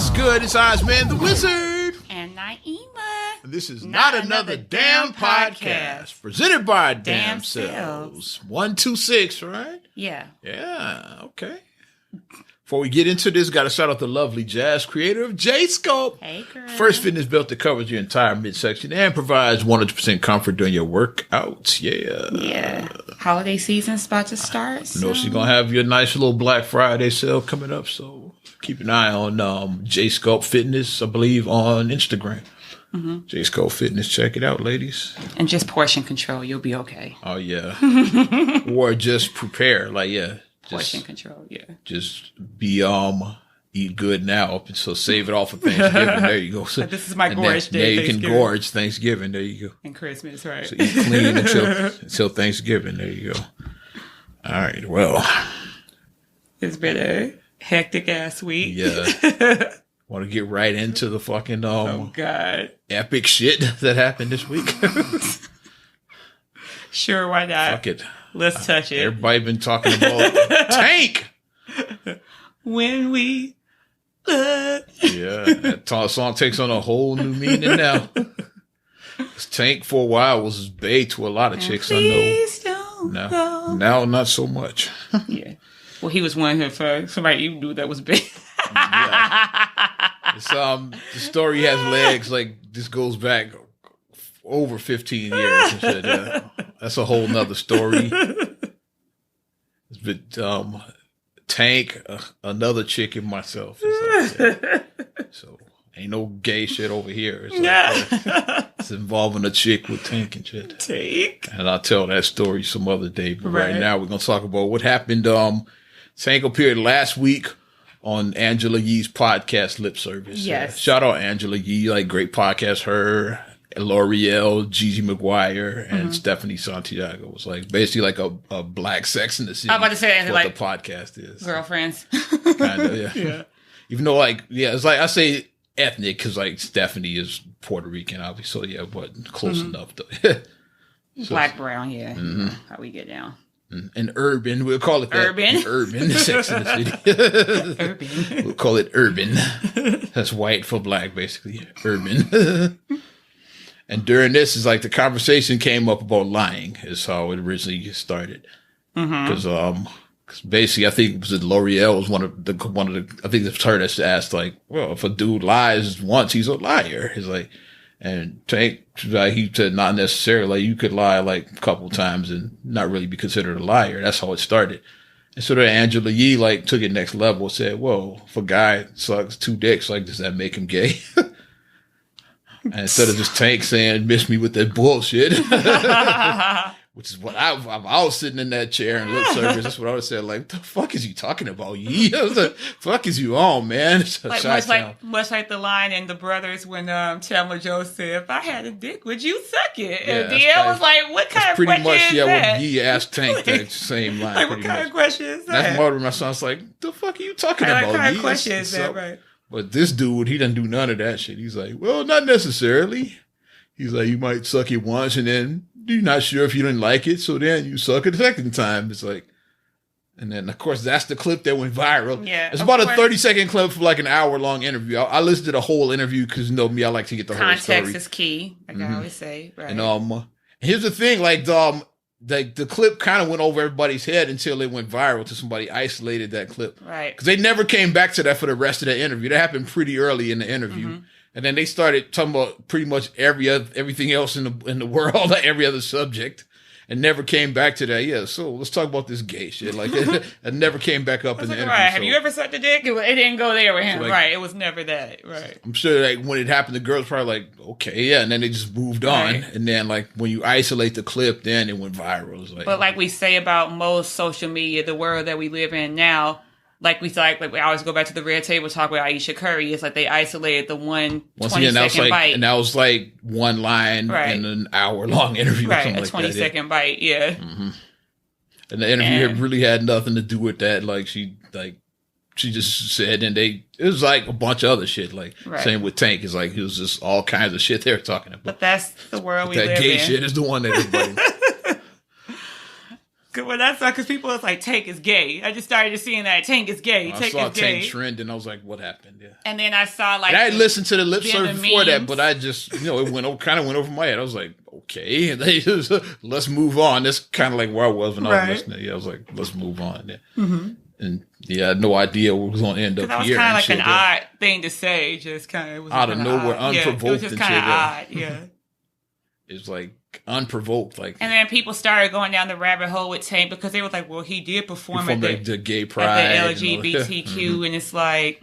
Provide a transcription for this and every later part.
What's good? It's Ozman the Wizard. And Naima. And this is Not Another Damn Podcast. Presented by Damn Selves. 126, right? Yeah. Yeah, okay. Before we get into this, got to shout out the lovely jazz creator of J-Scope. Hey, girl. First fitness belt that covers your entire midsection and provides 100% comfort during your workouts. Yeah. Yeah. Holiday season's about to start. You know, she's going to have your nice little Black Friday sale coming up, so keep an eye on J-Scope Fitness, I believe, on Instagram. Mm-hmm. J-Scope Fitness, check it out, ladies. And just portion control, you'll be okay. Oh, yeah. Or just prepare, like, yeah. Portion control, yeah. Just be eat good now, so save it all for Thanksgiving. There you go. So, this is my gorge day. Yeah, you can gorge Thanksgiving. There you go. And Christmas, right? So eat clean until Thanksgiving. There you go. All right. Well, it's been a hectic ass week. Yeah. Want to get right into the fucking oh god, epic shit that happened this week? Sure, why not? Fuck it. Let's touch it. Everybody been talking about Tank. When we look. Yeah, that song takes on a whole new meaning now. Tank for a while was bait to a lot of chicks I know. Now not so much. Yeah. Well, he was one for somebody you knew that was big. Yeah. It's, the story has legs. Like, this goes back over 15 years and shit. Yeah. That's a whole nother story. It's been Tank, another chick, and myself. It's like, yeah. So ain't no gay shit over here. It's like, it's involving a chick with Tank and shit. Tank. And I'll tell that story some other day. But right now we're gonna talk about what happened. Tank appeared last week on Angela Yee's podcast, Lip Service. Yes. Shout out Angela Yee, like, great podcast. Her, L'Oreal, Gigi McGuire, and Stephanie Santiago was like basically like a black Sex in the City. I'm about to say what like the podcast is. Girlfriends. Kind of, yeah. Yeah. Even though, like, yeah, it's like I say ethnic because, like, Stephanie is Puerto Rican, obviously. So yeah, but close enough though. So, black, brown, yeah. How we get down. And urban, we'll call it that. Urban, Sex in the City. Urban. We'll call it urban. That's white for black, basically. Urban. And during this, is like the conversation came up about lying, is how it originally started. Because basically, I think it was L'Oreal was one of the I think the her that asked, like, well, if a dude lies once, he's a liar. He's like, and Tank, he said not necessarily. Like, you could lie like a couple times and not really be considered a liar. That's how it started. And so then Angela Yee, like, took it next level, said, well, if a guy sucks 2 dicks, like, does that make him gay? And instead of just Tank saying, miss me with that bullshit, which is what I was sitting in that chair in Lip Service. That's what I would say. Like, the fuck is you talking about? What the fuck is you on, man? Much like the line in The Brothers when Thelma Joe said, if I had a dick, would you suck it? And DL was like, what kind of question is that? When Yee asked Tank that same line. Like, what kind of question is that? That's more than my son's like, the fuck are you talking about? What kind of question is that, right? But this dude, he doesn't do none of that shit. He's like, well, not necessarily. He's like, you might suck it once and then you're not sure if you didn't like it, so then you suck it the second time. It's like, and then, of course, that's the clip that went viral. Yeah. It's about a 30-second clip for like an hour-long interview. I listened to the whole interview because, you know me, I like to get the whole story. Context is key, like I always say. Right. And here's the thing, like, the clip kind of went over everybody's head until it went viral to somebody isolated that clip. Right. Because they never came back to that for the rest of the interview. That happened pretty early in the interview. And then they started talking about pretty much everything else in the world, like every other subject, and never came back to that. Yeah, so let's talk about this gay shit. Like, it never came back up in the interview. Right. Have you ever sucked a dick? It didn't go there with him. So, like, right. It was never that. Right. I'm sure, like, when it happened, the girls probably like, okay, yeah. And then they just moved on. Right. And then, like, when you isolate the clip, then it went viral. It was like, but like we say about most social media, the world that we live in now, like we always go back to the Red Table talk with Aisha Curry. It's like they isolated the one 20-second bite. And that was like one line in an hour-long interview. Right, or a something 20-second bite, yeah. And the interview really had nothing to do with that. Like, she just said, and it was like a bunch of other shit. Like, same with Tank. It's like, it was just all kinds of shit they were talking about. But that's the world we live in. That gay shit is the one that everybody... Because people was like, Tank is gay. I just started seeing that Tank is gay. I Tank saw is gay. Tank trend, and I was like, what happened? Yeah. And then I saw like... And I had listened to the lip service before that, memes. but I just, it kind of went over my head. I was like, okay, they just, let's move on. That's kind of like where I was when I was listening. Yeah, I was like, let's move on. Yeah. Mm-hmm. And I had no idea what was going to end up here. That was kind of like an odd thing to say. Just kind of... Out of nowhere, unprovoked. Yeah, it was just kind of odd, yeah. It's like unprovoked, like. And then people started going down the rabbit hole with Tank because they were like, "Well, he did perform at the gay pride, at the LGBTQ," and it's like,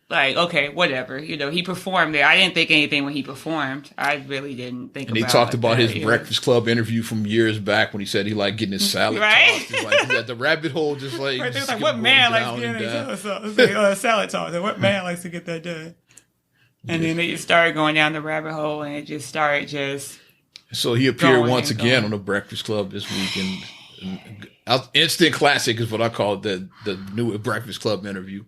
like okay, whatever. He performed there. I didn't think anything when he performed. I really didn't think. And he talked about his Breakfast Club interview from years back when he said he liked getting his salad tossed. He's like, he's at the rabbit hole, just like. Right, like what man likes getting his salad tossed? And what man likes to get that done? And then they started going down the rabbit hole, and it just started So he appeared once again on the Breakfast Club this week, and instant classic is what I call it, the new Breakfast Club interview.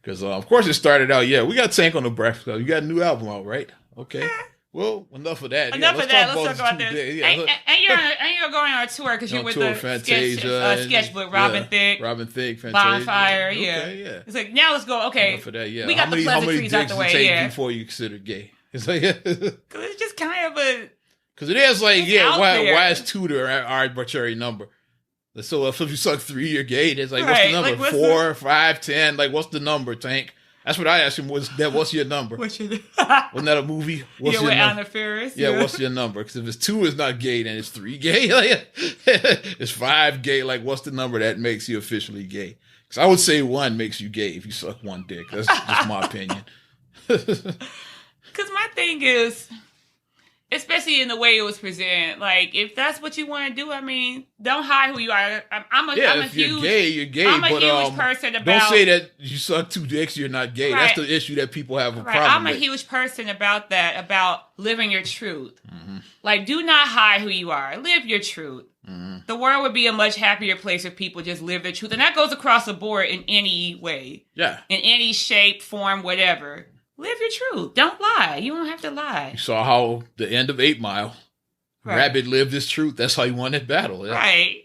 Because, of course, it started out, we got Tank on the Breakfast Club. You got a new album out, right? Okay. Well, enough of that. Let's talk about this. And you're going on a tour because you're with the sketchbook, Robin Thicke. Fantasia. Bonfire, Okay, yeah. It's like, now let's go, okay. Enough of that, yeah. We got the pleasantries out the way, take before you consider gay? It's like, because it's just kind of a... Because it is like, why is 2 the arbitrary number? So if you suck 3, you're gay. It's like, what's the number? Like, 4, 5, 10? Like, what's the number, Tank? That's what I asked him. What's your number? Wasn't that a movie? What's your with number? Anna Faris. Yeah, what's your number? Because if it's 2 is not gay, then it's 3 gay. Like, it's 5 gay. Like, what's the number that makes you officially gay? Because I would say 1 makes you gay if you suck 1 dick. That's just my opinion. Because my thing is, especially in the way it was presented, like, if that's what you want to do, I mean, don't hide who you are. I'm a if huge, you're gay, you're gay. I'm a but, huge person about... Don't say that you suck 2 dicks, you're not gay. Right. That's the issue that people have a problem I'm with. a huge person about that, about living your truth. Mm-hmm. Like, do not hide who you are. Live your truth. Mm-hmm. The world would be a much happier place if people just live their truth. And that goes across the board in any way. Yeah. In any shape, form, whatever. Live your truth. Don't lie. You don't have to lie. You saw how the end of 8 Mile, Rabbit lived his truth. That's how he won that battle. Yeah. Right.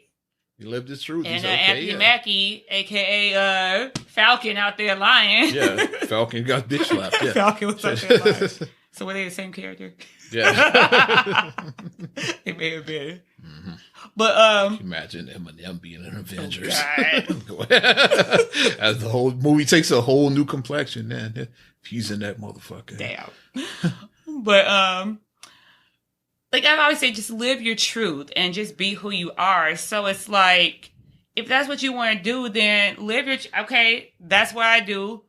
He lived his truth. And Anthony Mackie, a.k.a. Falcon out there lying. Yeah, Falcon got bitch slapped. Yeah. Falcon was out there lying. So were they the same character? Yeah. It may have been. Mm-hmm. But imagine Eminem being an Avengers. As the whole movie takes a whole new complexion, man. He's in that motherfucker. Damn. But like I always say, just live your truth and just be who you are. So it's like, if that's what you want to do, then live your... Okay, that's what I do.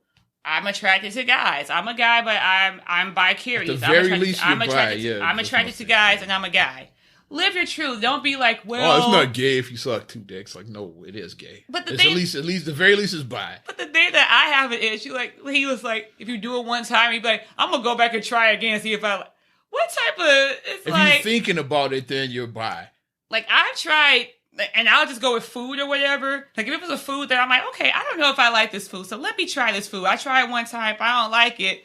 I'm attracted to guys. I'm a guy, but I'm bi-curious. At the very least, you're bi. Yeah, I'm attracted to guys, and I'm a guy. Live your truth. Don't be like, well... Oh, it's not gay if you suck 2 dicks. Like, no, it is gay. But the thing, the very least is bi. But the thing that I have an issue, like, he was like, if you do it one time, he'd be like, I'm going to go back and try again and see if I... What type of... It's if like... you're thinking about it, then you're bi. Like, I've tried... And I'll just go with food or whatever. Like, if it was a food that I'm like, okay, I don't know if I like this food, so let me try this food. I try it one time. If I don't like it,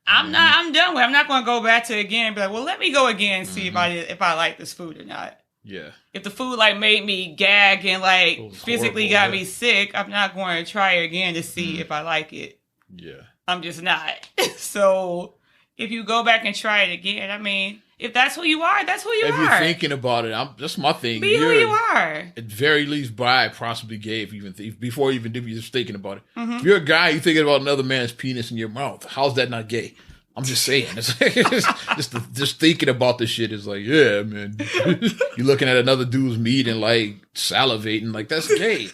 I'm done with it. I'm not going to go back to it again and be like, well, let me go again and see if I like this food or not. Yeah. If the food, like, made me gag and, like, physically got me sick, I'm not going to try it again to see if I like it. Yeah. I'm just not. So, if you go back and try it again, I mean... If that's who you are, that's who you are. If you're thinking about it, that's my thing. Be who you are. At very least, bi, possibly gay, if you're just thinking about it. Mm-hmm. If you're a guy, you're thinking about another man's penis in your mouth. How's that not gay? I'm just saying. Just thinking about this shit is like, yeah, man. You're looking at another dude's meat and like salivating, like that's gay.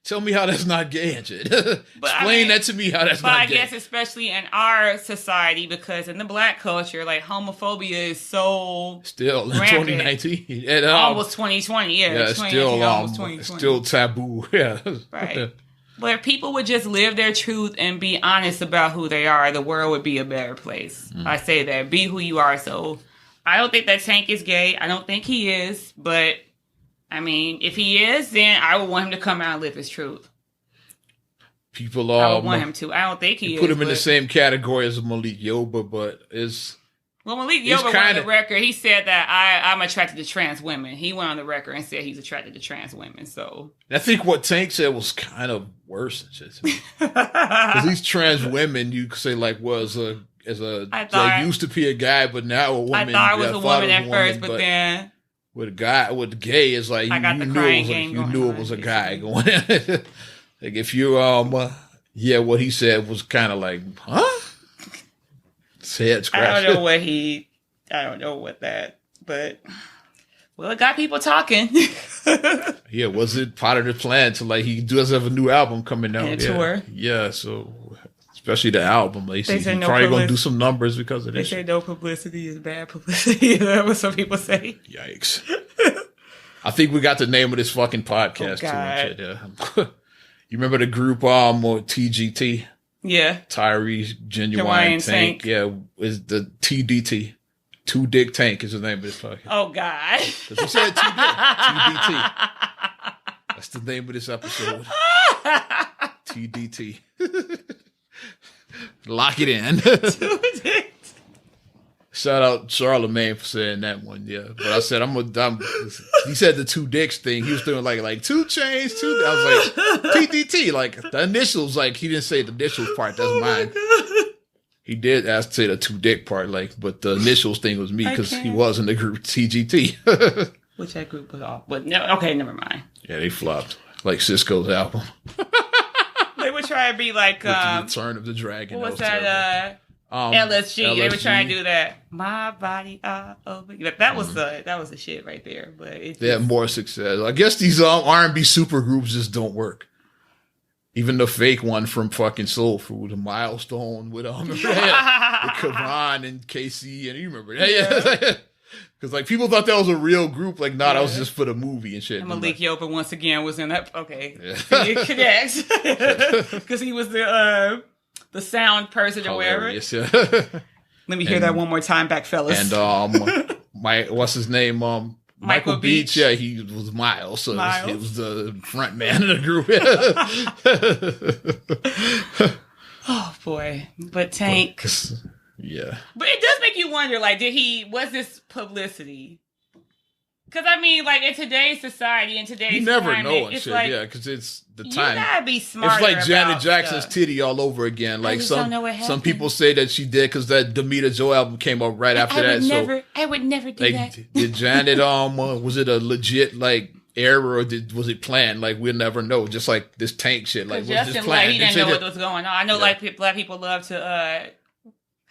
Tell me how that's not gay and shit. Explain that to me how that's not gay. But I guess especially in our society, because in the black culture, like homophobia is so still in rampant. 2019, almost 2020. Yeah, it's still almost 2020. Still taboo. Yeah, right. But if people would just live their truth and be honest about who they are, the world would be a better place. I say that. Be who you are. So I don't think that Tank is gay. I don't think he is, but. I mean, if he is, then I would want him to come out and live his truth. People I would want him to. I don't think he is. Put him in the same category as Malik Yoba, but it's Well, Malik Yoba went on the record. He said that I'm attracted to trans women. He went on the record and said he's attracted to trans women. So I think what Tank said was kind of worse. Because these trans women, you could say like was used to be a guy, but now a woman. I thought it was a woman at first, but then with the gay is like you knew it was a guy going. Like if you what he said was kind of like, huh? Head scratch. I don't know what that, but it got people talking. Yeah, was it part of the plan to like he does have a new album coming out? Tour. Yeah, so especially the album, he's probably gonna do some numbers because of this. They say no publicity is bad publicity. That's what some people say. Yikes! I think we got the name of this fucking podcast too. Yeah. You remember the group or TGT? Yeah. Tyrese, Genuine Tank. Yeah, is the TDT. Two Dick Tank is the name of this podcast. Oh, God. Because we said two Dick. TDT. That's the name of this episode. TDT. Lock it in. Two Dicks. Shout out Charlamagne for saying that one, yeah. But I said he said the two dicks thing. He was doing like 2 chains, two. I was like TDT, like the initials. Like he didn't say the initials part. That's mine. He did ask to say the 2 dick part, like, but the initials thing was me because he was in the group TGT. Which that group was off, but no. Okay, never mind. Yeah, they flopped like Cisco's album. They were trying to be like the Return of the Dragon. What was that? LSG. They were trying to do that. My body over. That was the shit right there. But they had more success. I guess these R&B super groups just don't work. Even the fake one from fucking Soul Food, the Milestone with with Kavan and KC, and you remember that? Yeah. Because like people thought that was a real group. Like, that was just for the movie and shit. And Malik Yoba once again was in that. Okay, it connects because he was the sound person or whatever. Yeah. Let me hear that one more time back, fellas. And what's his name? Michael Beach. Yeah, he was Miles, so he was the front man of the group. Oh boy, but Tank. Yeah. But it does make you wonder, like, was this publicity? Because, I mean, like, in today's society, in today's you never climate, know it's shit, like, yeah, because it's the time. You gotta be smart. It's like Janet Jackson's titty all over again. Like, some people say that she did because that Damita Joe album came out right after that. I would never do that. Did Janet, was it a legit, like, error or was it planned? Like, we'll never know. Just like this Tank shit. Like, was this planned? He didn't know what was going on. I know, like, black people love to,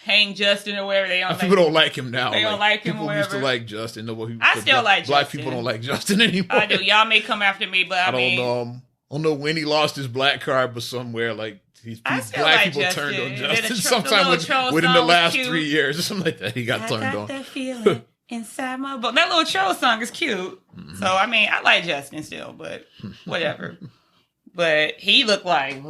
hang Justin or whatever. People don't like him now. They don't like him or whatever. People used to like Justin. I still like Justin. Black people don't like Justin anymore. I do. Y'all may come after me, but I don't know when he lost his black card, but somewhere like black people turned on Justin sometime within the last 3 years or something like that. He got turned on. That feeling inside my boat. That little troll song is cute. Mm-hmm. So I mean, I like Justin still, but whatever. But he looked like,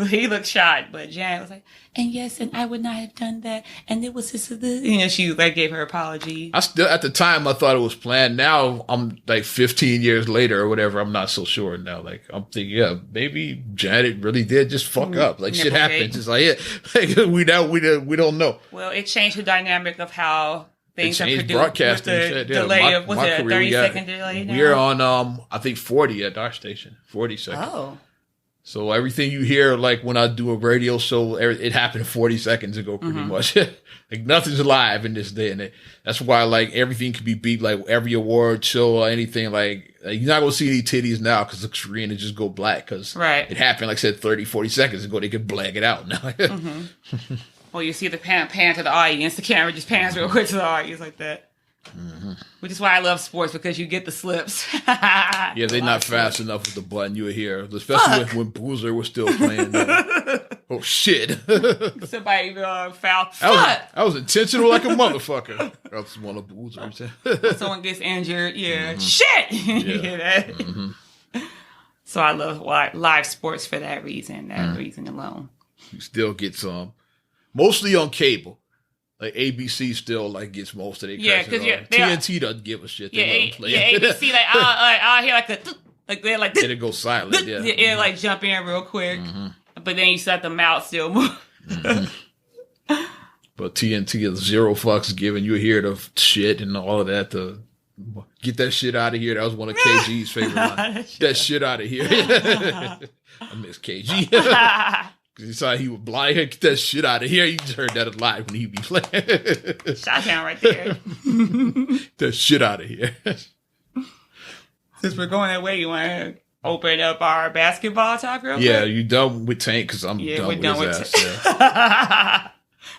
he looked shot. But Janet was like, and yes, and I would not have done that. And it was just, she like gave her apology. At the time, I thought it was planned. Now I'm like 15 years later or whatever. I'm not so sure now. Like I'm thinking, maybe Janet really did just fuck up. Like shit happens. It's like, we don't know. Well, it changed the dynamic of how things are produced. Broadcasting with the shit. delay of, was it a 30-second delay now? We're on, I think 40 at our station. 40 seconds. Oh. So everything you hear, like when I do a radio show, it happened 40 seconds ago, pretty much. Like nothing's live in this day and age. That's why like everything can be beat, like every award show or anything. Like you're not gonna see any titties now because the screen just go black because it happened, like I said, 30, 40 seconds ago. They could blank it out now. Well, you see the pan to the audience. The camera just pans real quick to the audience like that. Mm-hmm. Which is why I love sports, because you get the slips. Yeah, they're not fast enough with the button you hear, especially when Boozer was still playing. Oh shit! Somebody foul. That was intentional, like a motherfucker. That's one of Boozer's. Someone gets injured. Yeah, shit. You hear that? Mm-hmm. So I love live sports for that reason. That reason alone. You still get some, mostly on cable. Like ABC still like gets most of their because TNT doesn't give a shit. ABC like I'll hear like they're like it'll go silent. Yeah, it'll like jump in real quick, but then you set them out still move. But TNT is zero fucks given. You hear the shit and all of that. To get that shit out of here. That was one of KG's favorite lines. That shit out of here. I miss KG. Because he saw he was blind. Get that shit out of here. You just heard that a lot when he be playing. Shot down right there. That shit out of here. Since we're going that way, you want to open up our basketball talk real quick? Yeah, you done with Tank? Because I'm done with his ass. Yeah.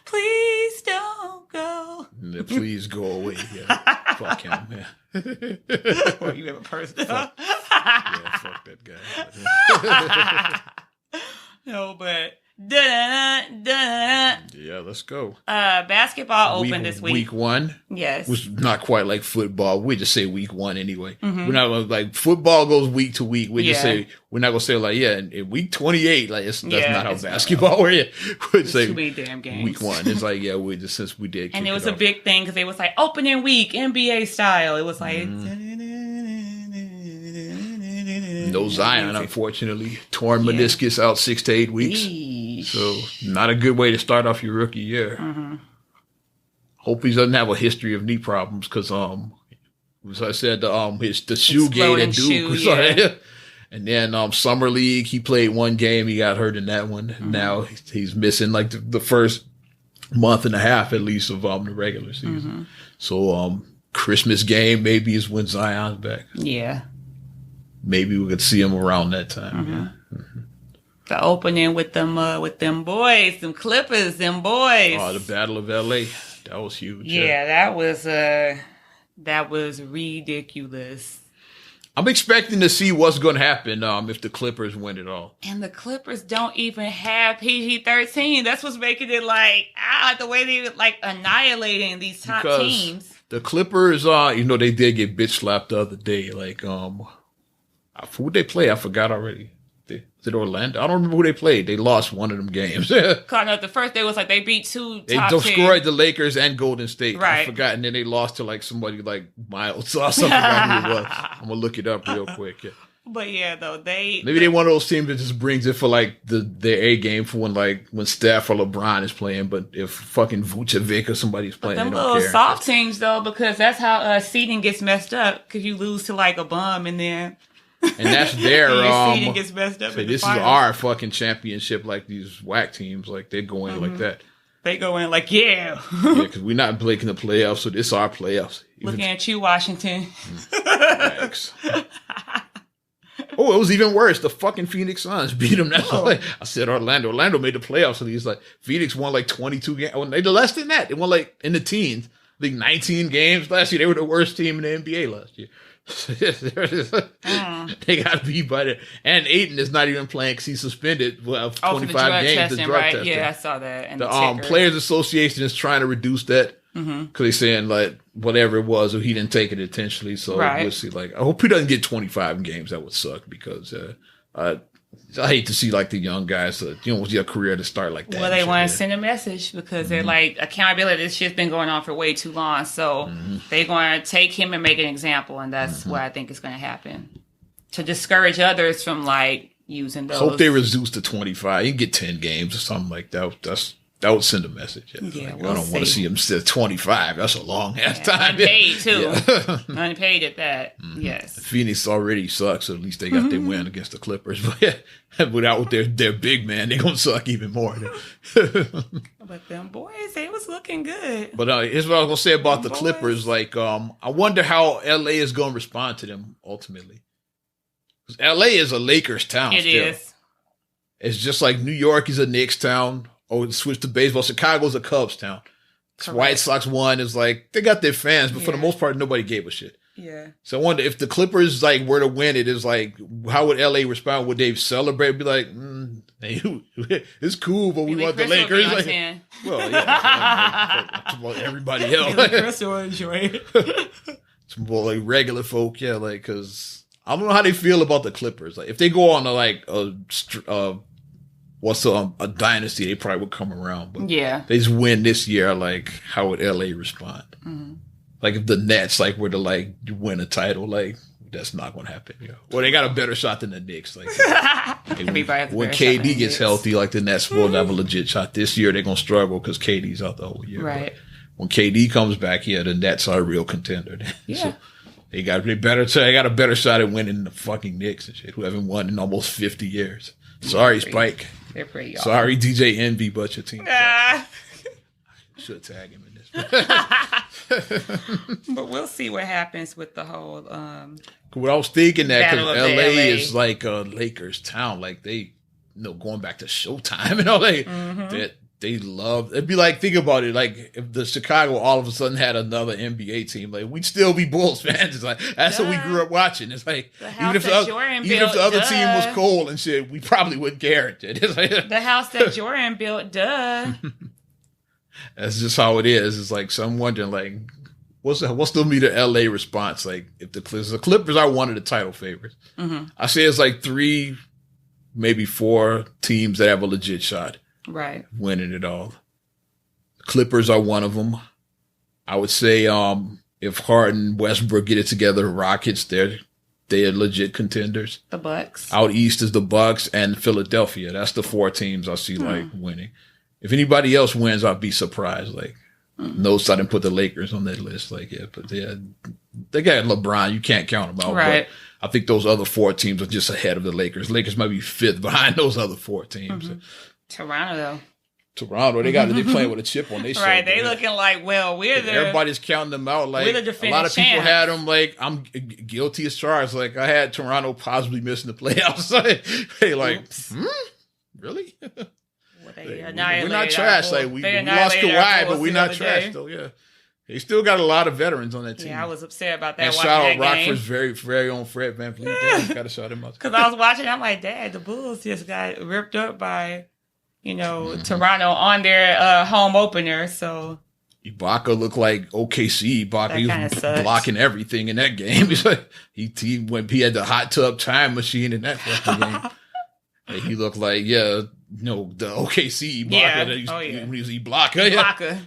Please don't go. Yeah, please go away. Yeah. Fuck him. Yeah. Well, you have a person. Fuck that guy. No, but yeah, let's go. Basketball open this week. Week 1. Yes. Was not quite like football. We just say week 1 anyway. Mm-hmm. We're not gonna, like, football goes week to week. We just say, we're not gonna say like, in week 28, like that's not how basketball works. We'd say too many damn games. Week 1. It's like, we just, since we did. And it was a big thing because it was like opening week, NBA style. It was like no Zion, unfortunately. Torn meniscus out 6 to 8 weeks. So not a good way to start off your rookie year. Mm-hmm. Hope he doesn't have a history of knee problems because as I said, the shoe gate at Duke. And then summer league, he played 1 game. He got hurt in that one. Mm-hmm. Now he's missing like the first month and a half at least of the regular season. Mm-hmm. So Christmas game maybe is when Zion's back. Yeah. Maybe we could see him around that time. Mm-hmm. Yeah. Mm-hmm. The opening with them boys, them Clippers, them boys. Oh, the Battle of LA. That was huge. Yeah, that was ridiculous. I'm expecting to see what's going to happen if the Clippers win it all. And the Clippers don't even have PG-13. That's what's making it like, the way they like annihilating these top teams. The Clippers, they did get bitch slapped the other day. Like, who they play? I forgot already. Is it Orlando? I don't remember who they played. They lost one of them games. The first day was like they beat 2 They top destroyed the Lakers and Golden State. Right. I forgot. And then they lost to like somebody like Miles. So I forgot who it was. I'm going to look it up real quick. Yeah. But yeah, though, maybe they're one of those teams that just brings it for like their A game for when Steph or LeBron is playing. But if fucking Vucevic or somebody's playing, them they don't little care. soft teams though, because that's how seeding gets messed up. Because you lose to like a bum and then. And that's their seeding gets messed up. So this is our fucking championship. Like these whack teams, like they go in like that. They go in like because we're not breaking the playoffs, so this is our playoffs. Looking at you, Washington. Thanks. Oh, it was even worse. The fucking Phoenix Suns beat them. That's I said Orlando. Orlando made the playoffs, so he's like Phoenix won like 22 games. They did less than that. They won like in the teens. I think 19 games last year. They were the worst team in the NBA last year. They got beat by it. And Ayton is not even playing because he's suspended 25 games. The drug testing. Yeah, I saw that. And the Players Association is trying to reduce that because they're saying like whatever it was, or he didn't take it intentionally. So we'll see. Like I hope he doesn't get 25 games. That would suck because I hate to see like the young guys, with your career to start like that. Well, they want to send a message because they're like accountability. This shit's been going on for way too long, so they're going to take him and make an example, and that's what I think is going to happen to discourage others from like using those. Hope they reduce to 25. You can get 10 games or something like that. That would send a message. Yeah, I don't want to see him still 25. That's a long ass time. Unpaid too. Unpaid at that. Yes. Phoenix already sucks, so at least they got their win against the Clippers. But without their big man, they're gonna suck even more. But them boys, they was looking good. But here's what I was gonna say about the Clippers. Like, I wonder how LA is gonna respond to them ultimately. Because LA is a Lakers town. It is. It's just like New York is a Knicks town. Oh, switch to baseball. Chicago's a Cubs town. White Sox won is like they got their fans, but for the most part, nobody gave a shit. Yeah. So I wonder if the Clippers like were to win it, is like how would LA respond? Would they celebrate? Be like, it's cool, but we want the Lakers. Like, well, yeah, about everybody else. Chris will enjoy it. It's more like regular folk, yeah, like because I don't know how they feel about the Clippers. Like if they go on a dynasty, they probably would come around. But they just win this year. Like, how would LA respond? Mm-hmm. Like if the Nets were to win a title, like That's not going to happen. Well, they got a better shot than the Knicks. Like when KD gets healthy, like the Nets will have a legit shot. This year they're going to struggle because KD's out the whole year. Right. But when KD comes back, the Nets are a real contender. Yeah. So they got a better shot at winning the fucking Knicks and shit, who haven't won in almost 50 years. Sorry, Spike. They're pretty awesome. Sorry, DJ Envy, but your team. Should tag him in this. But we'll see what happens with the whole. What I was thinking that because Battle of LA LA is like a Lakers town, like they, going back to Showtime, that they love. It'd be like, think about it, like if the Chicago all of a sudden had another NBA team, like we'd still be Bulls fans. It's like that's what we grew up watching. It's like even if the other team was cold and shit, we probably wouldn't care. It's like, the house that Jordan built, duh. That's just how it is. It's like, so I'm wondering, like, what's the meter LA response? Like, if the Clippers are one of the title favorites, I say it's like 3, maybe 4 teams that have a legit shot, right, winning it all. The Clippers are one of them. I would say, if Harden, Westbrook get it together, Rockets, they're legit contenders. The Bucks out east is the Bucks and Philadelphia. That's the 4 teams I see like winning. If anybody else wins, I'd be surprised. Like, notice I didn't put the Lakers on that list. Like, but they got LeBron. You can't count them out. Right. But I think those other 4 teams are just ahead of the Lakers. Lakers might be 5th behind those other 4 teams. Toronto, they playing with a chip on their shoulder. Right, they looking like, well, everybody's counting them out. Like, a lot of people had them. Like, I'm guilty as charged. Like, I had Toronto possibly missing the playoffs. Hey, like, really? We're not trash. Like we lost Kawhi, but we're not trash though. Yeah, they still got a lot of veterans on that team. Yeah, I was upset about that. And shout out Rockford's very own Fred VanVleet. Got to shout him out because I was watching. I'm like, Dad, the Bulls just got ripped up by, Toronto on their home opener. So Ibaka looked like OKC. Ibaka, he was blocking everything in that game. He's like he had the hot tub time machine in that fucking game. And he looked like the OKC Ibaka. When he blocker.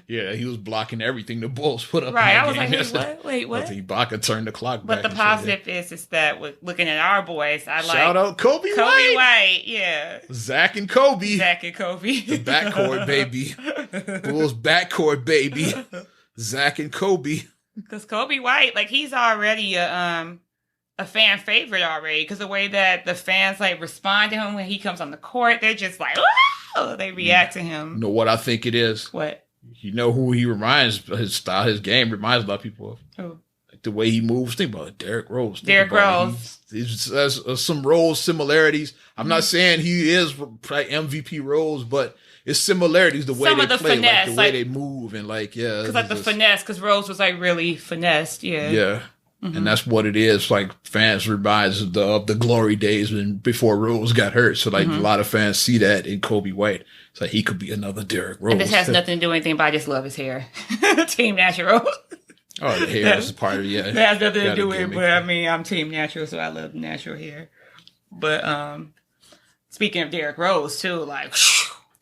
Yeah, he was blocking everything the Bulls put up. Right, in that I was game. like, wait, what? Ibaka turned the clock back. But the positive is that with looking at our boys, shout out Kobe White, yeah. Zach and Kobe. The backcourt, baby. Bulls backcourt, baby. Zach and Kobe. Because Kobe White, like, he's already a fan favorite already, because the way that the fans respond to him when he comes on the court, they're just like, oh, they react to him. You know what I think it is? What? You know who he reminds? His style, his game reminds a lot of people of. Who? Like the way he moves. Think about it, Derrick Rose. Derrick Rose. He has some Rose similarities. I'm not saying he is MVP Rose, but it's similarities the way they play, finesse, the way they move, and because the finesse, because Rose was really finessed, yeah. And that's what it is. Like, fans reminds of the glory days before Rose got hurt. So, a lot of fans see that in Kobe White. So, he could be another Derrick Rose. And this has nothing to do with anything, but I just love his hair. Team Natural. Oh, the hair is a part of it, yeah. It has nothing to do with it, but I'm Team Natural, so I love natural hair. But, speaking of Derrick Rose, too,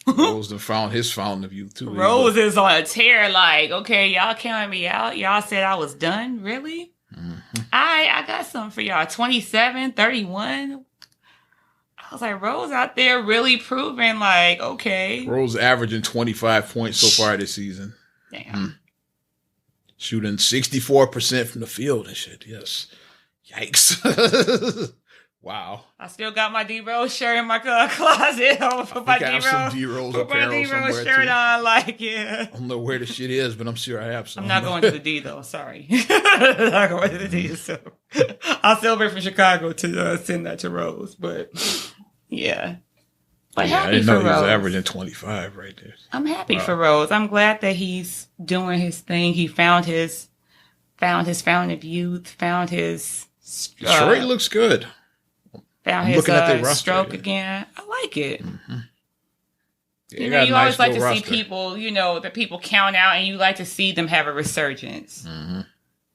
Rose found his fountain of youth, too. Rose is on a tear, okay, y'all counting me out? Y'all said I was done? Really? I got something for y'all. 27, 31. I was like, Rose out there really proving okay. Rose averaging 25 points so far this season. Damn. Shooting 64% from the field and shit. Yes. Yikes. Wow. I still got my D Rose shirt in my closet. I'm gonna put my D Rose shirt on. I don't know where the shit is, but I'm sure I have some. I'm not going to the D though. Sorry, I'm not going to the D. So I'll celebrate from Chicago to send that to Rose. But yeah, but I didn't know he was averaging 25 right there. I'm happy for Rose. I'm glad that he's doing his thing. He found his fountain of youth. Found his. Detroit looks good. Found his stroke again. I like it. Mm-hmm. Yeah, you always like to see people, that people count out, and you like to see them have a resurgence.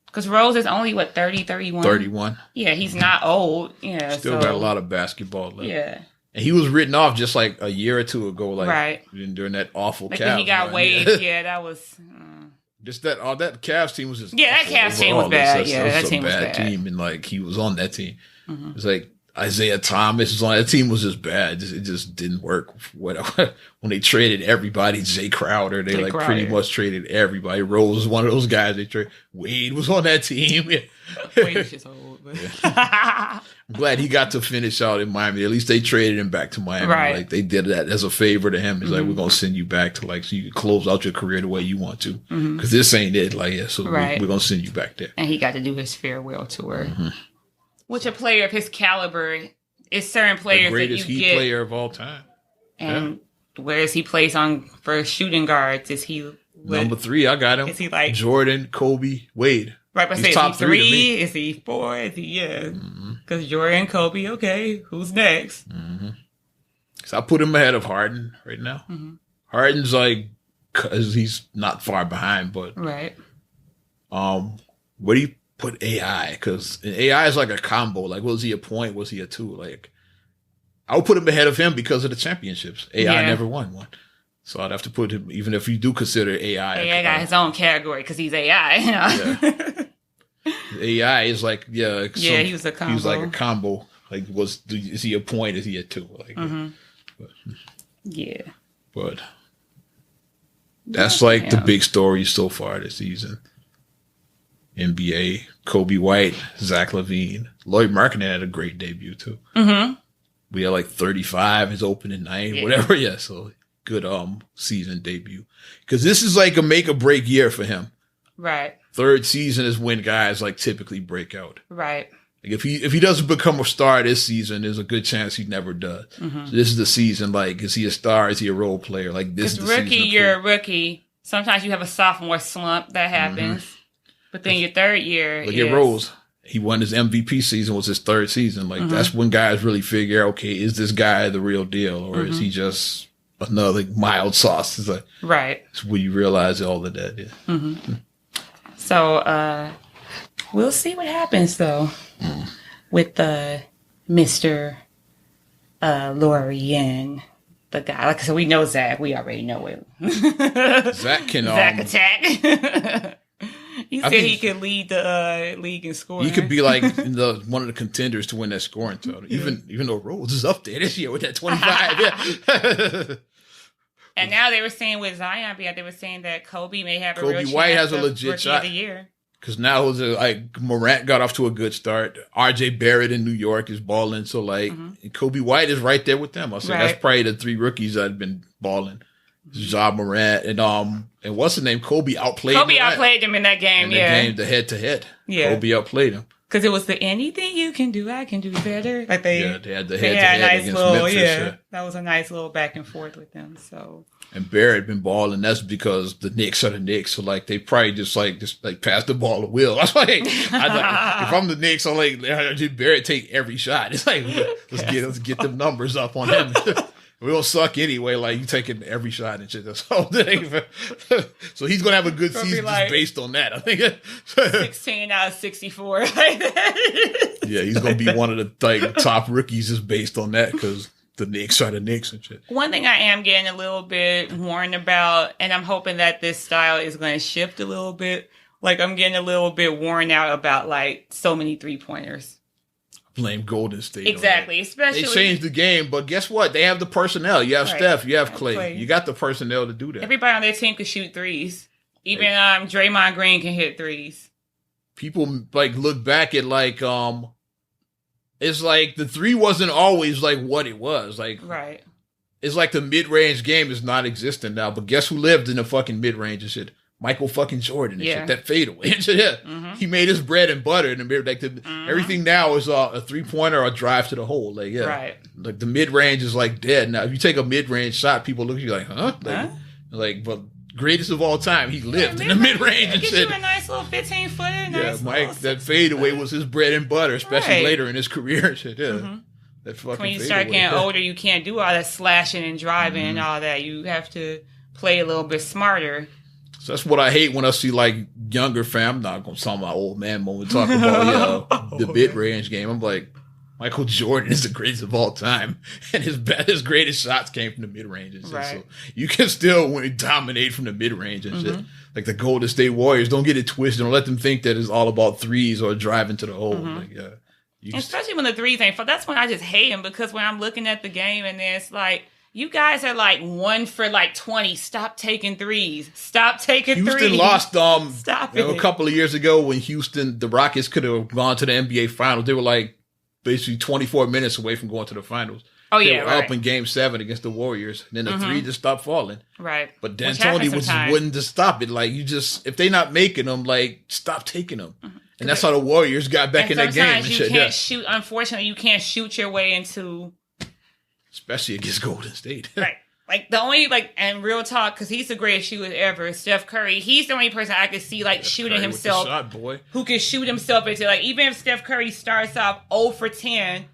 Because Rose is only, 30, 31? 31. Yeah, he's not old. Yeah, Still got a lot of basketball left. Yeah. And he was written off just a year or two ago, right. during that awful when he got waived. Yeah, that was... Just that that Cavs team was just that Cavs team was bad. That team was bad. Team, and like he was on that team. It's like Isaiah Thomas was on that team. Was just bad. It just didn't work. When they traded everybody, Jay Crowder, they pretty much traded everybody. Rose was one of those guys they traded. Wade was on that team. Wade is just old. But. I'm glad he got to finish out in Miami. At least they traded him back to Miami. Right. Like they did that as a favor to him. It's like, we're gonna send you back to so you can close out your career the way you want to. Because this ain't it. So we're gonna send you back there. And he got to do his farewell tour. Which a player of his caliber is certain players the greatest that you get. player of all time. And whereas he plays for shooting guards, is he number 3? I got him. Is he like Jordan, Kobe, Wade? Right, but is he 3? Is he 4? Is he Because Jordan, Kobe, okay, who's next? So I put him ahead of Harden right now. Harden's cause he's not far behind, but right. Where do you put AI? Because AI is like a combo. Like, was he a point? Was he a 2? Like, I would put him ahead of him because of the championships. AI never won one. So I'd have to put him, even if you do consider AI. AI got his own category because he's AI. AI is like, he was a combo. He was like a combo. Like, is he a point? Is he a 2? Like, but that's the big story so far this season. NBA, Kobe White, Zach LaVine, Lloyd Markkanen had a great debut too. We had 35 his opening night, whatever. So good season debut, because this is like a make or break year for him. Right. Third season is when guys typically break out. Right. Like if he doesn't become a star this season, there's a good chance he never does. So this is the season. Is he a star? Is he a role player? This is the rookie. Season You're a rookie. Sometimes you have a sophomore slump that happens, but then your third year. Look at Rose. He won his MVP season. Was his third season. That's when guys really figure, okay, is this guy the real deal, or is he just another mild sauce? It's it's when you realize all of that is. So we'll see what happens though with Mr. Laurie and the guy. Like I said, we know Zach. We already know him. Zach can Zach attack. He said he could lead the league in scoring. He could be one of the contenders to win that scoring total. Even though Rose is up there this year with that 25. And now they were saying with Zion, they were saying that Kobe may have a real chance. Kobe White has a legit shot. Of the year. Because now Morant got off to a good start. RJ Barrett in New York is balling. So Kobe White is right there with them. I said that's probably the 3 rookies that have been balling. Ja Morant and what's his name? Kobe outplayed him in that game. The head to head. Kobe outplayed him. Because it was the anything you can do, I can do better. They had the head to head against Memphis. That was a nice little back and forth with them. So. And Barrett been balling. That's because the Knicks are the Knicks. So they probably just pass the ball to Will. That's if I'm the Knicks, I'm did Barrett take every shot? It's let's get them numbers up on him. We don't suck anyway. You taking every shot and shit. That's the whole thing. So he's gonna have a good season just based on that. I think 16 out of 64. He's gonna be one of the top rookies just based on that because the Knicks are the Knicks and shit. One thing I am getting a little bit warned about, and I'm hoping that this style is going to shift a little bit. I'm getting a little bit worn out about so many 3-pointers. Blame Golden State. Exactly. Especially they changed the game, but guess what? They have the personnel. You have Steph, you have Clay. You got the personnel to do that. Everybody on their team can shoot threes. Even Draymond Green can hit threes. People look back at it's the 3 wasn't always what it was. Right. It's the mid-range game is not existent now. But guess who lived in the fucking mid-range and shit? Michael fucking Jordan and shit. That fadeaway and shit. He made his bread and butter in the mid. Everything now is a 3-pointer or a drive to the hole. Right. The mid-range is dead now. If you take a mid-range shot, people look at you huh? But greatest of all time, he lived in the mid-range and shit. You a nice little 15-footer. Mike, that fadeaway was his bread and butter, especially later in his career and shit. That fucking when you start getting older, you can't do all that slashing and driving and all that. You have to play a little bit smarter. So that's what I hate when I see younger fam. I'm not gonna talk about old man moment talking about the mid range game. I'm Michael Jordan is the greatest of all time, and his greatest shots came from the mid range and shit. Right. So you can still dominate from the mid range and shit. Like the Golden State Warriors, don't get it twisted. Don't let them think that it's all about threes or driving to the hole. Like, especially when the threes ain't. That's when I just hate them, because when I'm looking at the game and then it's like, you guys are like 1 for like 20. Stop taking threes. Stop taking threes. Houston lost Stop it. A couple of years ago when the Rockets could have gone to the NBA Finals. They were like basically 24 minutes away from going to the finals. Oh, they yeah, were up in Game 7 against the Warriors. And then the three just stopped falling. Right. But D'Antoni wouldn't just stop it. Like, if they not making them, like, stop taking them. And that's how the Warriors got back in that game. And you can't shoot. Unfortunately, you can't shoot your way into... Especially against Golden State. Right. Like, the only, and real talk, because he's the greatest shooter ever, Steph Curry, he's the only person I could see, shooting himself. Shot, boy. Who can shoot himself into, even if Steph Curry starts off 0 for 10,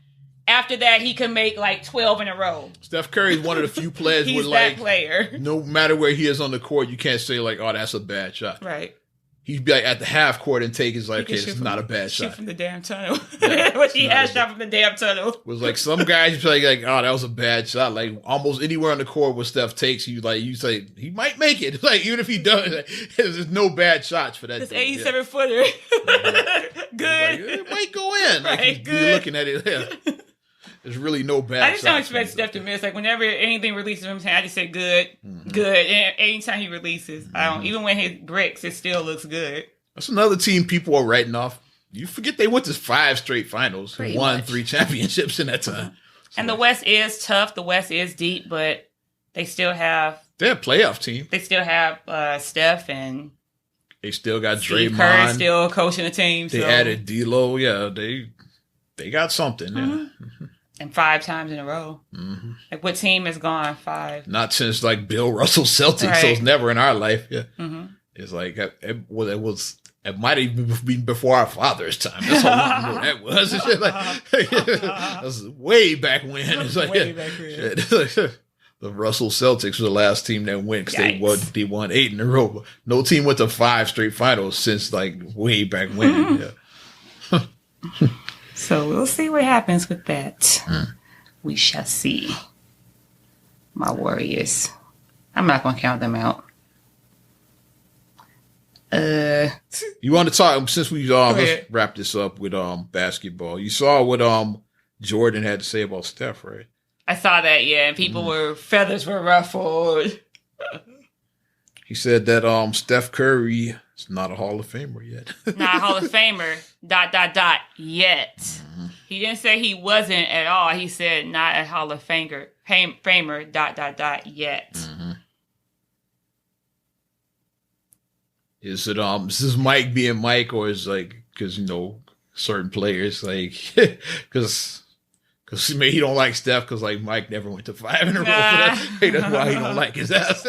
after that, he can make, 12 in a row. Steph Curry is one of the few players he's that player. No matter where he is on the court, you can't say, oh, that's a bad shot. Right. He'd be at the half court and take his okay, this is not a bad shot. Shoot from the damn tunnel. Yeah, what he had shot from the damn tunnel. It was some guys be like, oh, that was a bad shot. Like almost anywhere on the court where Steph takes you say he might make it. Even if he does, there's no bad shots for that. This 87-footer. Good. It might go in. Right, you're looking at it. Yeah. There's really no bad. I just don't expect Steph to miss. Whenever anything releases from him, I just say good, good. And anytime he releases, I don't. Even when he bricks, it still looks good. That's another team people are writing off. You forget they went to 5 straight finals and won 3 championships in that time. And the West is tough. The West is deep, but they still have. They're a playoff team. They still have Steph and. They still got Steve Draymond. Kerr still coaching the team. They added D'Lo. Yeah, they got something. Yeah. And 5 times in a row. What team has gone 5? Not since Bill Russell Celtics, right. So it's never in our life. Yeah, it's it might even been before our father's time. That's how long ago that was. That was way back when. It's way back when. The Russell Celtics were the last team that went because they won 8 in a row. No team went to 5 straight finals since way back when. Yeah. So we'll see what happens with that. We shall see. My Warriors. I'm not going to count them out. You want to talk, since we let's wrap this up with basketball. You saw what Jordan had to say about Steph, right? I saw that, yeah, and feathers were ruffled. He said that Steph Curry is not a Hall of Famer yet. Not a Hall of Famer, ... yet. He didn't say he wasn't at all. He said not a Hall of Famer, ... yet. Is it is this Mike being Mike, or is because certain players because maybe he don't like Steph because Mike never went to 5 in a row. That's why he don't like his ass.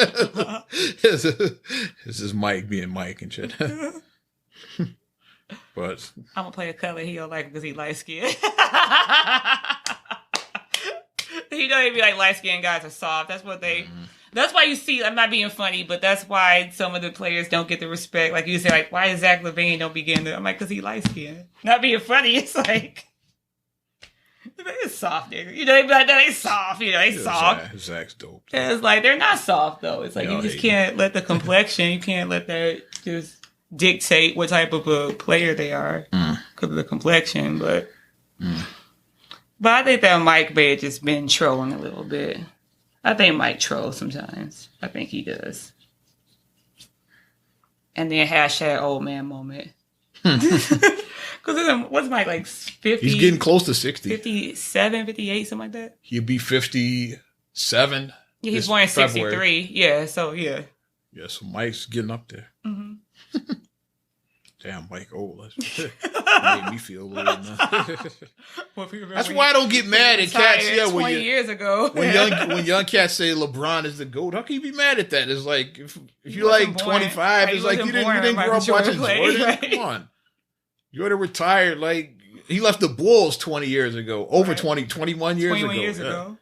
This is Mike being Mike and shit. But I'm gonna play a color he don't like because he light skinned. He don't even be light skinned guys are soft. That's what they. That's why you see. I'm not being funny, but that's why some of the players don't get the respect. Like you say, why is Zach LaVine don't begin to? I'm because he light skinned. Not being funny. It's it's soft, nigga. They be like, no, they soft. They soft. Zach's dope. It's they're not soft though. It's you just can't let the complexion. You can't let that just dictate what type of a player they are because of the complexion. But I think that Mike may have just been trolling a little bit. I think Mike trolls sometimes. I think he does. And then # old man moment. Because what's Mike 50? He's getting close to 60. 57, 58, something like that. He'll be 57. Yeah, he's born in 63. Yeah, so yeah. Yeah, so Mike's getting up there. Damn, Mike old. That made me feel old now. That's why I don't get mad at cats. Yeah, 20 years ago. when young cats say LeBron is the GOAT, how can you be mad at that? It's if you're 25, it's you didn't grow up watching Jordan. Right? Come on. Jordan retired, he left the Bulls 20 years ago. Over 21 years ago. 21 years ago.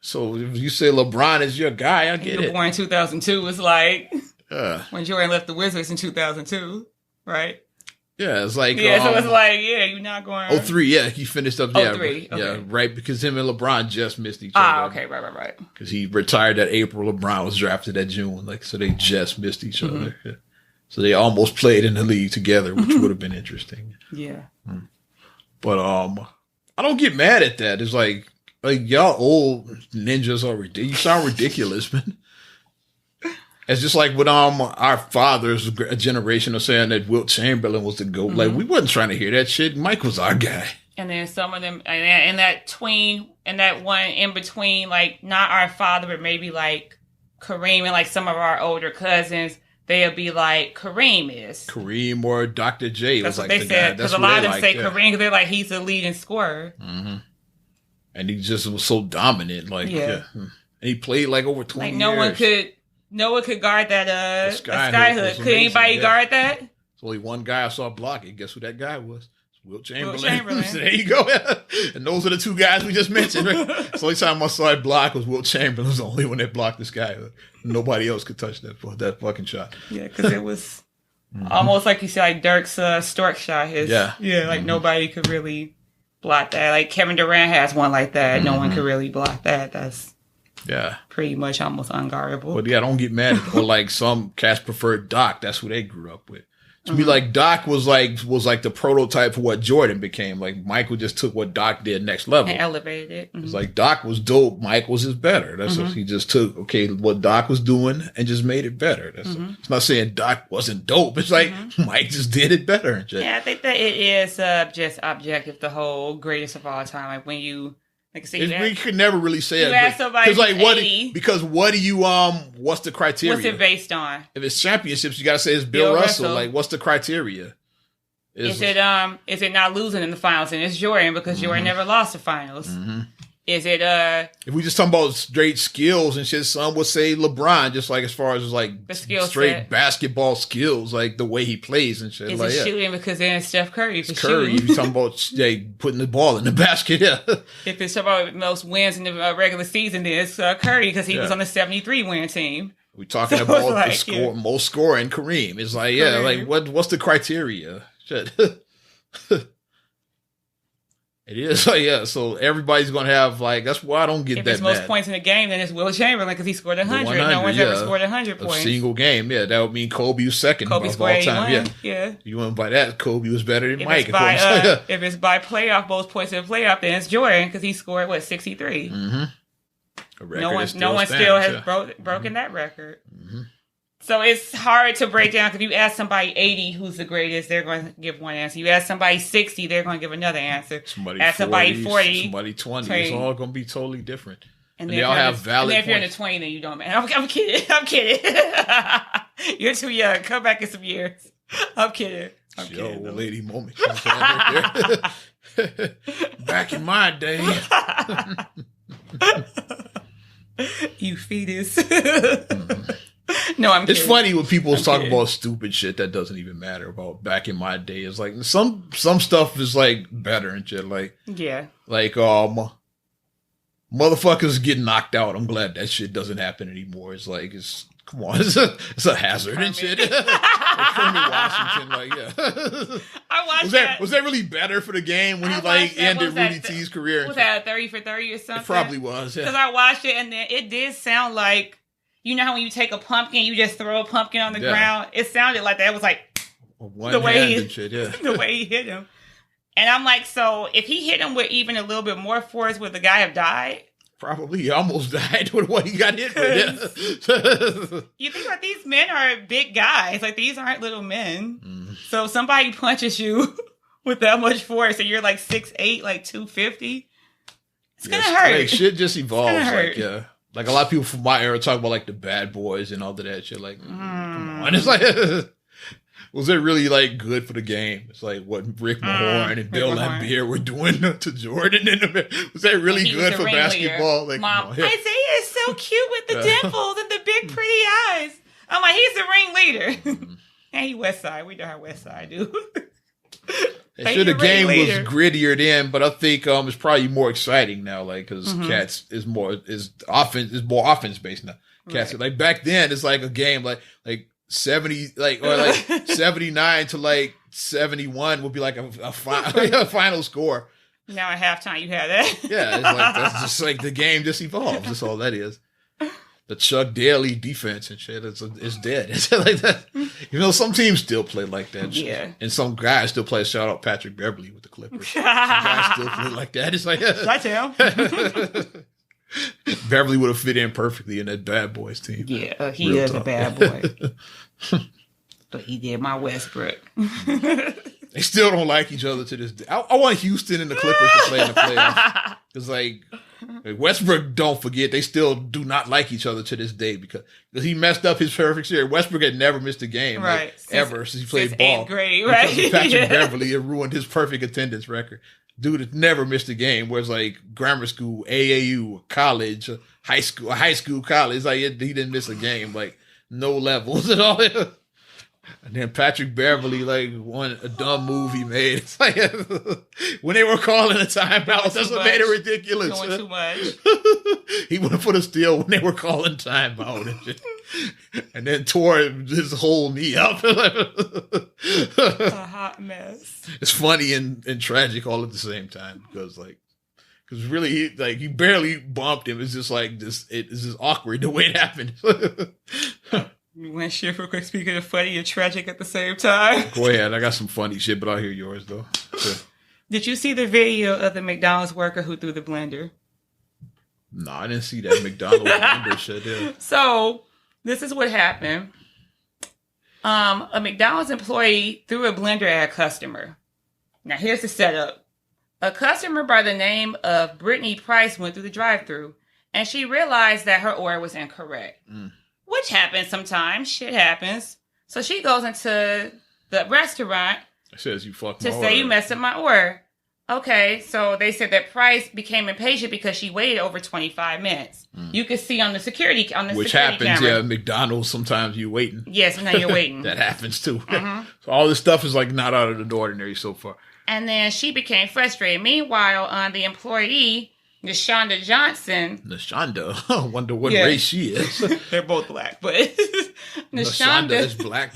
So if you say LeBron is your guy, I get it. Born in 2002, it's when Jordan left the Wizards in 2002, right? Yeah, it's like so it's like you're not going. 03, yeah, he finished up. Yeah, 03, okay. Yeah, right, because him and LeBron just missed each other. Okay, right. Because he retired that April, LeBron was drafted that June, like so they just missed each other. Yeah. So they almost played in the league together, which would have been interesting. Yeah, but I don't get mad at that. It's like y'all old ninjas are ridiculous. You sound ridiculous, man. It's just like when our fathers, a generation, are saying that Wilt Chamberlain was the GOAT. Like we wasn't trying to hear that shit. Mike was our guy. And then some of them, and that one in between, like not our father, but maybe like Kareem and like some of our older cousins, they'll be like Kareem or Dr. J. That's was what like they said. Because a lot of them say Kareem because they're like he's the leading scorer. Mm-hmm. And he just was so dominant, like And he played like over 20 years. No one could guard that sky hook. Could anybody guard that? There's only one guy I saw block it. Guess who that guy was? Wilt Chamberlain. So there you go. And those are the two guys we just mentioned. Right? So the only time I saw it block was Wilt Chamberlain. Was the only one that blocked this guy. Nobody else could touch that fucking shot. Yeah, because it was almost like you said, like Dirk's stork shot. Nobody could really block that. Like Kevin Durant has one like that. No one could really block that. That's pretty much almost unguardable. But don't get mad at or like some cats preferred Doc. That's who they grew up with. To me, like Doc was like the prototype for what Jordan became. Like Michael just took what Doc did next level and elevated it. It's like Doc was dope. Mike was just better. That's what he just took. Okay, what Doc was doing and just made it better. It's not saying Doc wasn't dope. It's like Mike just did it better. Yeah, I think that it is just objective. The whole greatest of all time. Like when you. Like I said, we could never really say it. Because like what do you what's the criteria? What's it based on? If it's championships, you gotta say it's Bill Russell. Like what's the criteria? Is it not losing in the finals? And it's Jordan because Jordan never lost the finals. Is it if we just talking about straight skills and shit, some would say LeBron, just like as far as like the skill straight set. Basketball skills, like the way he plays and shit. Is like, it shooting because then Steph Curry for Curry, you talking about putting the ball in the basket, If it's about most wins in the regular season, then it's Curry because he was on the 73 win team. We talking about the most scoring Kareem. It's like, like what's the criteria? Shit. It is, so everybody's going to have, like, that's why I don't get that mad. If it's most points in the game, then it's Wilt Chamberlain because he scored 100. No one's ever scored 100 points. A single game, that would mean Kobe was second of all time. Yeah. You went by that, Kobe was better than Mike. If it's by playoff, most points in the playoff, then it's Jordan because he scored, 63? No one still has broken that record. So it's hard to break down because you ask somebody 80 who's the greatest, they're going to give one answer. You ask somebody 60, they're going to give another answer. Somebody 40, somebody 20. It's all going to be totally different. And they all have valid points. And if you're in the 20, then you don't matter. I'm kidding. I'm kidding. You're too young. Come back in some years. I'm kidding. Old lady moment. Back in my day. You fetus. No, I'm kidding. It's funny when people talk about stupid shit that doesn't even matter about back in my day. It's like some stuff is like better and shit. Like motherfuckers get knocked out. I'm glad that shit doesn't happen anymore. It's like come on, it's a hazard and shit. Kermit Washington, I watched that. Was that really better for the game when he ended Rudy T's career? Was that 30 for 30 or something? It probably was. Because I watched it and then it did sound like. You know how when you take a pumpkin, you just throw a pumpkin on the ground? It sounded like that. It was like the way he hit him. And I'm like, so if he hit him with even a little bit more force, would the guy have died? Probably. He almost died with what he got hit with. You think like these men are big guys. Like these aren't little men. So if somebody punches you with that much force and you're like 6'8", like 250, it's going to hurt. Like, shit just evolves. Like, a lot of people from my era talk about, like, the bad boys and all of that shit. Like, come on. It's like, was it really, like, good for the game? It's like what Rick Mahorn and Bill Laimbeer were doing to Jordan. Was that really good for basketball? Like, Mom, Isaiah is so cute with the dimples and the big pretty eyes. I'm like, he's the ringleader. And he West Side. We know how West Side do. The game was grittier then, but I think it's probably more exciting now, like because Cats is more offense based now. Cats like back then, it's like a game like 70 or like 79 to like 71 would be like a final score. Now at halftime, you have that. Yeah, it's like that's just like the game just evolves. That's all that is. The Chuck Daly defense and shit is dead. It's like that. You know, some teams still play like that. Yeah. And some guys still play. Shout out Patrick Beverly with the Clippers. Some guys still play like that. It's like Beverly would have fit in perfectly in that Bad Boys team. Yeah, he is a bad boy. But he did my Westbrook. They still don't like each other to this day. I want Houston and the Clippers to play in the playoffs. Because, like, Westbrook, don't forget, they still do not like each other to this day because he messed up his perfect series. Westbrook had never missed a game, right? Like, ever since he played ball. 8th grade, right? Because of Patrick Beverly, it ruined his perfect attendance record. Dude had never missed a game. Whereas, like, grammar school, AAU, college, high school, college, like, he didn't miss a game. Like, no levels at all. And then Patrick Beverly, like, won a dumb move he made. It's like, when they were calling a timeout, that's what made it ridiculous. Going too much. He would have put a steal when they were calling timeout. And then tore his whole knee up. A hot mess. It's funny and tragic all at the same time. Because really, he barely bumped him. It's just like this. It's just awkward the way it happened. You want to shift real quick? Speaking of funny and tragic at the same time. Go ahead. I got some funny shit, but I'll hear yours though. Sure. Did you see the video of the McDonald's worker who threw the blender? No, I didn't see that McDonald's blender shit. Yeah. So this is what happened. A McDonald's employee threw a blender at a customer. Now here's the setup. A customer by the name of Brittany Price went through the drive-thru, and she realized that her order was incorrect. Which happens sometimes. Shit happens. So she goes into the restaurant. It says you fucked my to order. say you messed up my order. Okay, so they said that Price became impatient because she waited over 25 minutes. You could see on the security Which security happens, camera. yeah. McDonald's, sometimes you're waiting. Yes, now you're waiting. That happens too. So all this stuff is like not out of the ordinary so far. And then she became frustrated. Meanwhile, the employee, Nashonda Johnson. Nashonda? I wonder what race she is. They're both black, but Nashonda is black.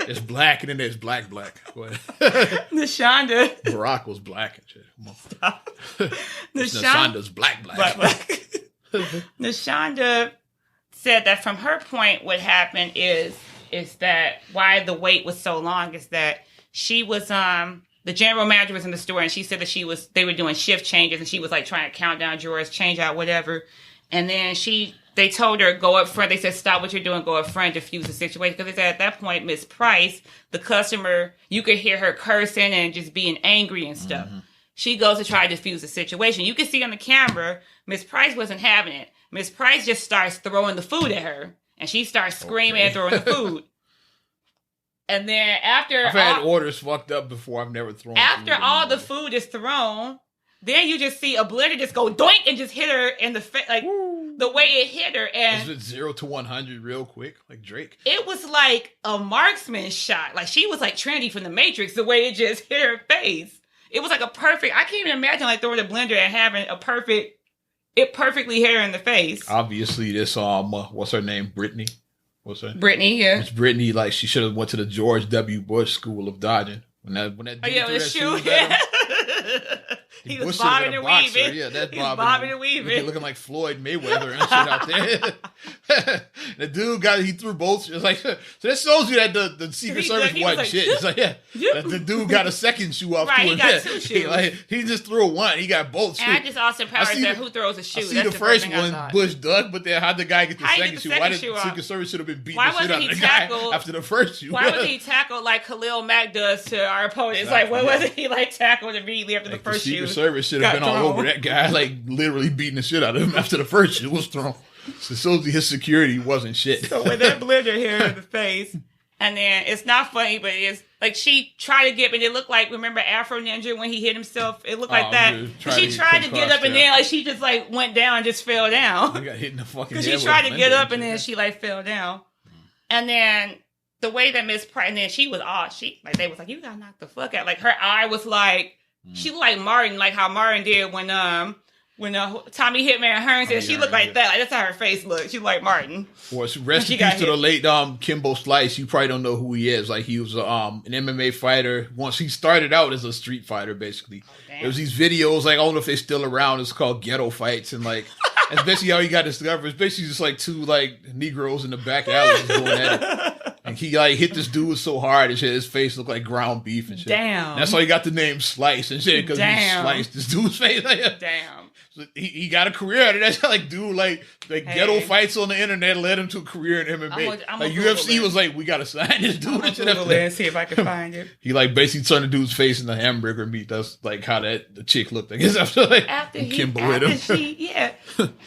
It's black and then there's black. Nashonda. Barack was black and shit. Stop. Nashonda's black. Nashonda said that from her point, what happened is that why the wait was so long is that she was the general manager was in the store and she said that they were doing shift changes and she was like trying to count down drawers, change out whatever. And then they told her, go up front. They said, stop what you're doing, go up front, diffuse the situation. Because they said at that point, Miss Price, the customer, you could hear her cursing and just being angry and stuff. She goes to try to diffuse the situation. You can see on the camera, Miss Price wasn't having it. Miss Price just starts throwing the food at her. And she starts screaming and throwing the food. And then after I've had orders fucked up before. I've never thrown. After all the food is thrown, then you just see a blender just go doink and just hit her in the face, like the way it hit her. And is it 0 to 100 real quick, like Drake? It was like a marksman shot. Like she was like Trinity from the Matrix. The way it just hit her face, it was like a perfect. I can't even imagine like throwing a blender and having it perfectly hit her in the face. Obviously, this what's her name, Brittany. What's her? Brittany, yeah. It's Brittany. Like she should have went to the George W. Bush School of Dodging when that. Oh yeah, with the shoe. Yeah. He was bobbing and weaving. Yeah, that's bobbing and weaving. Looking like Floyd Mayweather and shit out there. The dude he threw both. It's like so that shows you that the Secret Service wasn't like, shit. It's like the dude got a second shoe off too. He got two shoes. He just threw one. He got both shoes. And I just Austin Powers there. Who throws a shoe? I see the first one Bush dug, but then how'd the guy get the second shoe? Why did the shoe Secret Service should have been beating the shit out of the guy after the first shoe? Why was he tackled like Khalil Mack does to our opponents? Like what wasn't he like tackled immediately after the first shoe? The Secret Service should have been all over that guy, like literally beating the shit out of him after the first shoe was thrown. So supposedly his security wasn't shit. So with that blender here in the face, and then it's not funny, but it's like she tried to get, and it looked like, remember Afro Ninja when he hit himself? It looked like that. She tried to get up, and then like she just like went down and just fell down. He got hit in the fucking head. Because she tried to get up, and then she like fell down. And then the way that Miss Price, and then she was they was like, you got knocked the fuck out. Like her eye was like, she looked like Martin, like how Martin did when When Tommy Hitman Hearns said she looked like that. Like, that's how her face looked. She looked like Martin. Well, rest in peace to the late Kimbo Slice. You probably don't know who he is. Like, he was an MMA fighter. Once he started out as a street fighter, basically. There was these videos, like, I don't know if they're still around. It's called Ghetto Fights. And, like, that's basically how he got discovered. It's basically just, like, two, like, Negroes in the back alley going at it. And he, like, hit this dude so hard and shit. His face looked like ground beef and shit. Damn. And that's why he got the name Slice and shit, because he sliced this dude's face. Like, damn. So he got a career out of that. Like, dude, like ghetto fights on the internet led him to a career in MMA. Like, UFC was like, we got to sign this dude. I'm gonna Google it and see if I can find it. He, like, basically turned the dude's face into hamburger meat. That's, like, how the chick looked. I guess after, like, Kimbo with him. Yeah.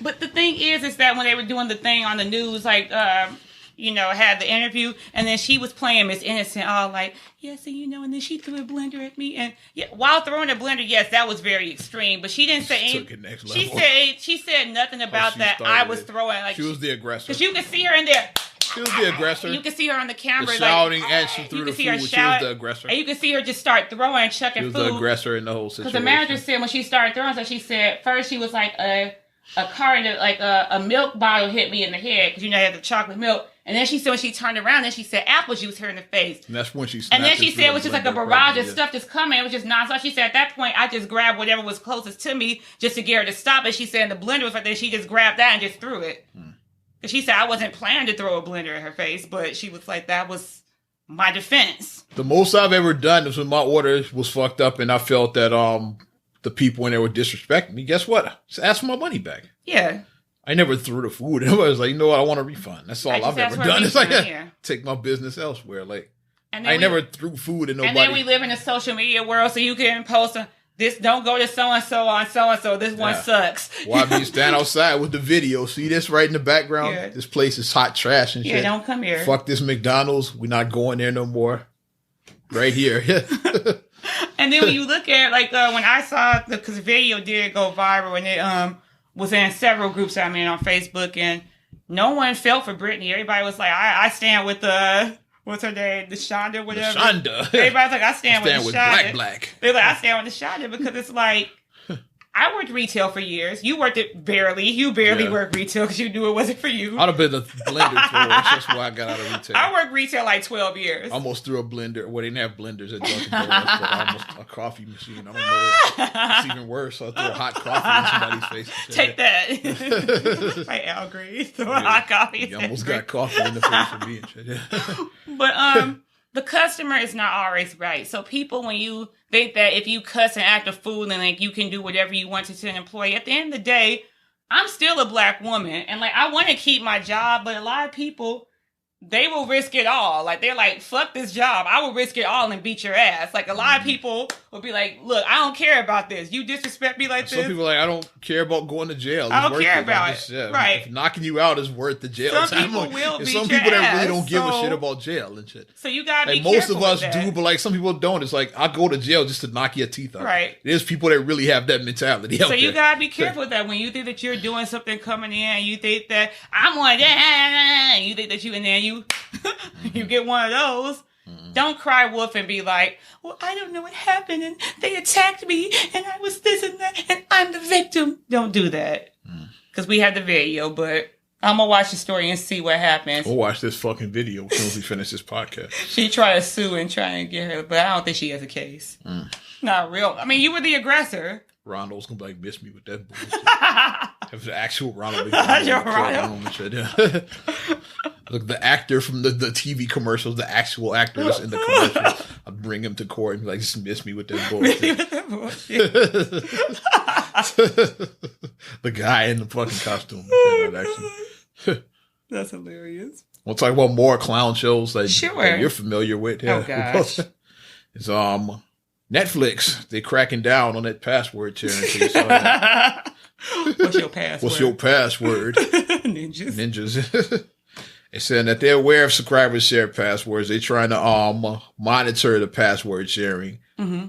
But the thing is that when they were doing the thing on the news, like, had the interview, and then she was playing Miss Innocent, all like, yes, and and then she threw a blender at me, and while throwing a blender, yes, that was very extreme, but she didn't say anything. She said nothing about that. I was throwing, like, she was the aggressor, because you could see her in there. She was the aggressor. You could see her on the camera, the shouting, and she threw the food. She was the aggressor, and you could see her just start throwing and chucking food. She was the aggressor in the whole situation. Because the manager said when she started throwing, so she said first she was like a carton, like a milk bottle hit me in the head because I had the chocolate milk. And then she said when she turned around, then she said apple juice her in the face. And that's when she snapped. And then she said it was just like a barrage of stuff just coming. It was just nonstop. She said at that point, I just grabbed whatever was closest to me just to get her to stop it. She said the blender was right there. She just grabbed that and just threw it. Because she said I wasn't planning to throw a blender in her face, but she was like, that was my defense. The most I've ever done is when my order was fucked up and I felt that the people in there were disrespecting me. Guess what? Just ask for my money back. Yeah. I never threw the food. I was like, you know what? I want a refund. That's all I've ever done. It's like, take my business elsewhere. Like, I never threw food at nobody. And then we live in a social media world, so you can post this, don't go to so-and-so on so-and-so. This one sucks. Why be stand outside with the video? See this right in the background? Yeah. This place is hot trash and shit. Yeah, don't come here. Fuck this McDonald's. We're not going there no more. Right here. And then when you look at, like, when I saw, because the video did go viral, and it, was in several groups I'm in on Facebook, and no one felt for Brittany. Everybody was like, I stand with what's her name? Deshonda, whatever. Deshonda. Everybody's like, I stand with Deshonda. Black. They're like, I stand with Deshonda because it's like, I worked retail for years. You worked it barely. You barely worked retail because you knew it wasn't for you. I'd have been a blender for us. That's why I got out of retail. I worked retail like 12 years. Almost threw a blender. Well, they didn't have blenders at Dunkin' Donuts, but almost a coffee machine. I don't know. It's even worse. I threw a hot coffee in somebody's face. Take that. Like Al Green. Throw a hot coffee. You almost got coffee in the face for me and shit. But, the customer is not always right. So people, when you think that if you cuss and act a fool and like you can do whatever you want to an employee, at the end of the day, I'm still a black woman. And like, I want to keep my job, but a lot of people, they will risk it all. Like, they're like, fuck this job. I will risk it all and beat your ass. Like, a lot of people will be like, look, I don't care about this. You disrespect me like this. Some people are like, I don't care about going to jail. I don't care about it. Right. If knocking you out is worth the jail. Some people will beat your ass. Some people that really don't give a shit about jail and shit. So you gotta be careful. Most of us with that. do, but like some people don't. It's like, I'll go to jail just to knock your teeth out. Right. There's people that really have that mentality out there. So you gotta be careful with that. When you think that you're doing something coming in and you think that I'm one, and you think that you, and then you you get one of those. Don't cry wolf and be like, well, I don't know what happened and they attacked me and I was this and that and I'm the victim. Don't do that. Because we have the video, but I'm going to watch the story and see what happens. We'll watch this fucking video as soon as we finish this podcast. She tried to sue and try and get her, but I don't think she has a case. Not real. I mean, you were the aggressor. Ronald's going to like miss me with that bullshit. Have the actual Ronald. Look, the actor from the TV commercials, the actual actor that's in the commercials, I'd bring him to court and be like, just miss me with that bullshit. The guy in the fucking costume. That's hilarious. We'll talk about more clown shows that you're familiar with. Oh, gosh. It's Netflix. They're cracking down on that password sharing. What's your password? What's your password? Ninjas. They're saying that they're aware of subscribers share passwords. They're trying to monitor the password sharing.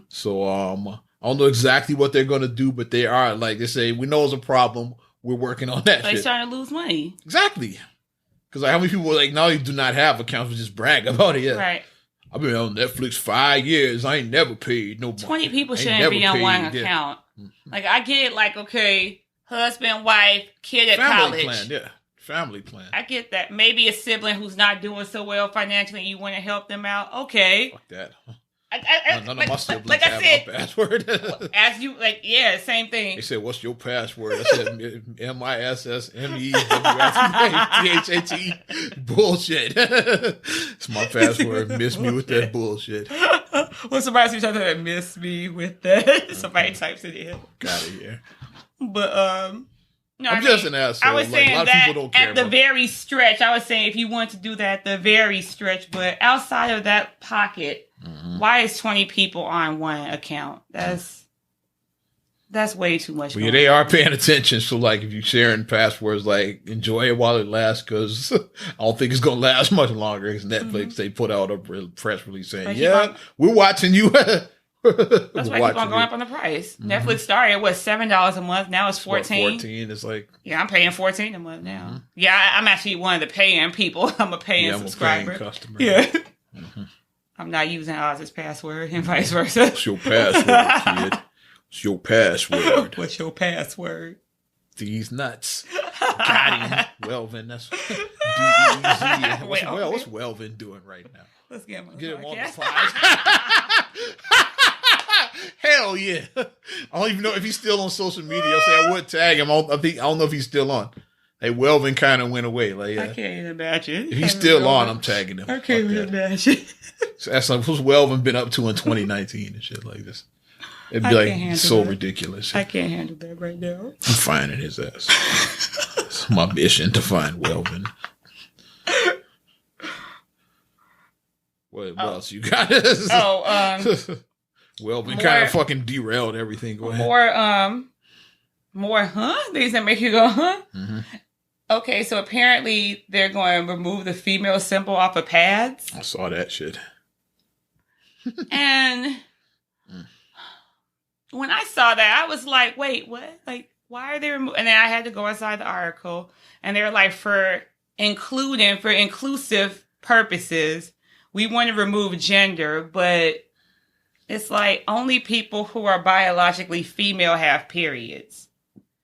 So I don't know exactly what they're going to do, but they are, like they say, we know it's a problem. We're working on that. They're starting to lose money. Exactly. Because like, how many people like now you do not have accounts but just brag about it? Yeah. Right. I've been on Netflix 5 years. I ain't never paid no money. 20 people shouldn't be on one account. Like, I get, like, okay, husband, wife, kid at family college. plan, yeah. Family plan. I get that. Maybe a sibling who's not doing so well financially and you want to help them out. Okay. Fuck that. None of my siblings have my password. As you, same thing. They said, what's your password? I said, MISSMEWTHAT. Bullshit. It's my password. Miss me with that bullshit. When somebody sees something that miss me with that, somebody types it in. Got it, yeah. But, no, I'm just an asshole. I was saying a lot that of people don't care at the very stretch. I was saying if you want to do that, the very stretch. But outside of that pocket, why is 20 people on one account? That's way too much. Well, yeah, they are paying attention. So, like, if you're sharing passwords, like, enjoy it while it lasts, because I don't think it's going to last much longer. Because Netflix, they put out a press release saying, we're watching you. That's why keep on going up on the price. Netflix started at $7 a month. Now it's $14. It's like, yeah, I'm paying $14 a month now. Yeah, I'm actually one of the paying people. I'm a paying subscriber. I'm a paying customer. Yeah, I'm not using Oz's password and vice versa. What's your password, kid? What's your password? What's your password? These nuts. Got him. Welvin. That's D-E-E-Z. What's Welvin doing right now? Let's get him on the pod. Hell yeah. I don't even know if he's still on social media. I'll say I would tag him. I don't know if he's still on. Hey, Welvin kind of went away. Like, I can't even imagine. If he's still on, I'm tagging him. I can't even imagine. So that's like, what's Welvin been up to in 2019 and shit like this? It'd be like so ridiculous. I can't handle that right now. I'm finding his ass. It's my mission to find Welvin. What else you got? Welvin kind of fucking derailed everything. Go ahead. More things that make you go, huh? Mm-hmm. Okay, so apparently they're going to remove the female symbol off of pads. I saw that shit. And when I saw that, I was like, wait, what? Like, why are they removing? And then I had to go inside the article, and they're like, for inclusive purposes, we want to remove gender, but it's like only people who are biologically female have periods.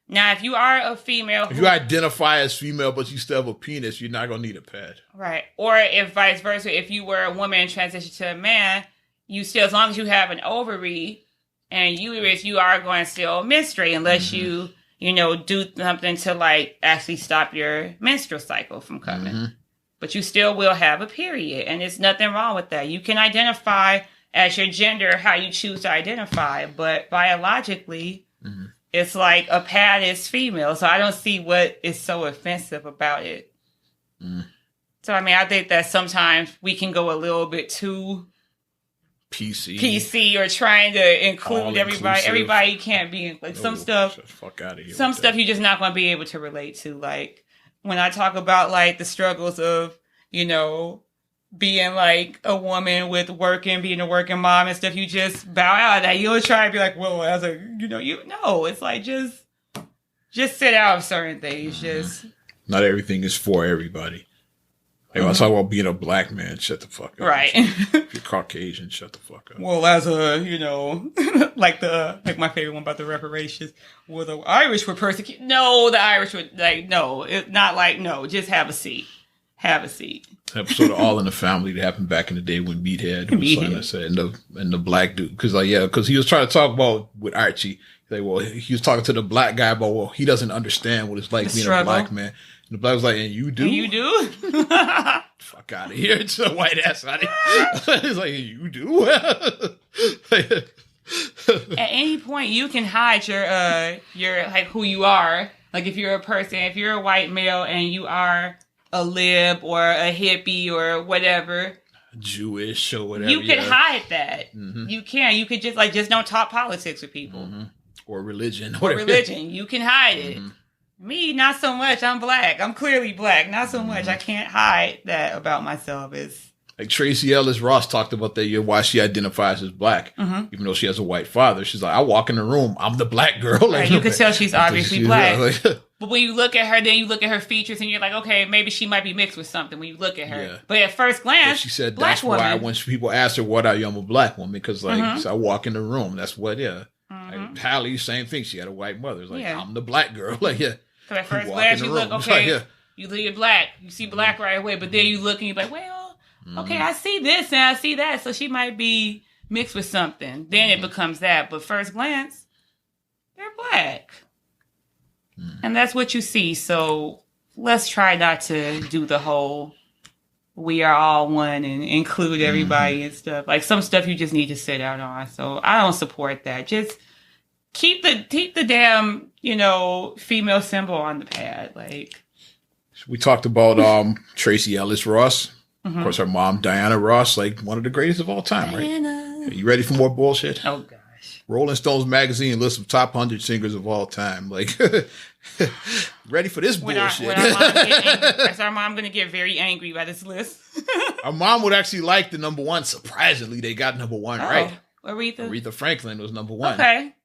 Now, if you are a female... If you identify as female, but you still have a penis, you're not going to need a pad. Right. Or if vice versa, if you were a woman and transitioned to a man, you still, as long as you have an ovary and uterus, you are going to still menstruate unless you do something to, like, actually stop your menstrual cycle from coming. Mm-hmm. But you still will have a period, and there's nothing wrong with that. You can identify as your gender how you choose to identify, but biologically... Mm-hmm. It's like a pad is female, so I don't see what is so offensive about it. Mm. So, I mean, I think that sometimes we can go a little bit too PC or trying to include everybody. Everybody can't be like some stuff. Fuck out of here. Some stuff you're just not going to be able to relate to. Like when I talk about like the struggles of being like a woman with being a working mom and stuff, you just bow out of that. You'll try and be like, well, as a, it's like, just sit out of certain things. Mm-hmm. Just not everything is for everybody. Like, when I talk about being a black man, shut the fuck up. Right. If you're Caucasian, shut the fuck up. Well, as a, like my favorite one about the reparations, well, the Irish were persecuted. No, the Irish were just have a seat. Have a seat. Episode of All in the Family that happened back in the day when Meathead was trying to say, and the black dude, because he was trying to talk about with Archie. Like, well, he was talking to the black guy about, well, he doesn't understand what it's like being a black man. And the black was like, and you do? And you do? Fuck out of here. It's a white ass out of here. It's like, you do? At any point, you can hide your like who you are. Like if you're a white male and you are a lib or a hippie or whatever, Jewish or whatever, you can hide that. Mm-hmm. You could just don't talk politics with people, mm-hmm. or religion, you can hide it. Mm-hmm. Me, not so much. I'm black. I'm clearly black. Not so much. I can't hide that about myself. It's like Tracy Ellis Ross talked about that year, why she identifies as black, even though she has a white father. She's like, I walk in the room, I'm the black girl. Like, you can tell she's obviously black. But when you look at her, then you look at her features and you're like, okay, maybe she might be mixed with something when you look at her. Yeah. But at first glance, she said that's why when people ask her, what are you? I'm a black woman. Because so I walk in the room. That's what, Like, Hallie, same thing. She had a white mother. It's like, Yeah. I'm the black girl. Like, yeah. Because at first Walk glance in you the look, room. It's okay, like, yeah. you look at black. You see black right away, but then you look and you're like, well, okay, I see this and I see that. So she might be mixed with something. Then it becomes that. But first glance, they're black. And that's what you see. So let's try not to do the whole we are all one and include everybody and stuff. Like some stuff you just need to sit out on. So I don't support that. Just keep the damn, female symbol on the pad. Like We talked about Tracy Ellis Ross. Of course, her mom, Diana Ross, like one of the greatest of all time, Diana. right? Are you ready for more bullshit? Oh, gosh. Rolling Stones magazine lists of top 100 singers of all time. Like, ready for this bullshit? Is our mom going to get very angry by this list? Our mom would actually like the number one. Surprisingly, they got number one right. Aretha Franklin was number one. Okay.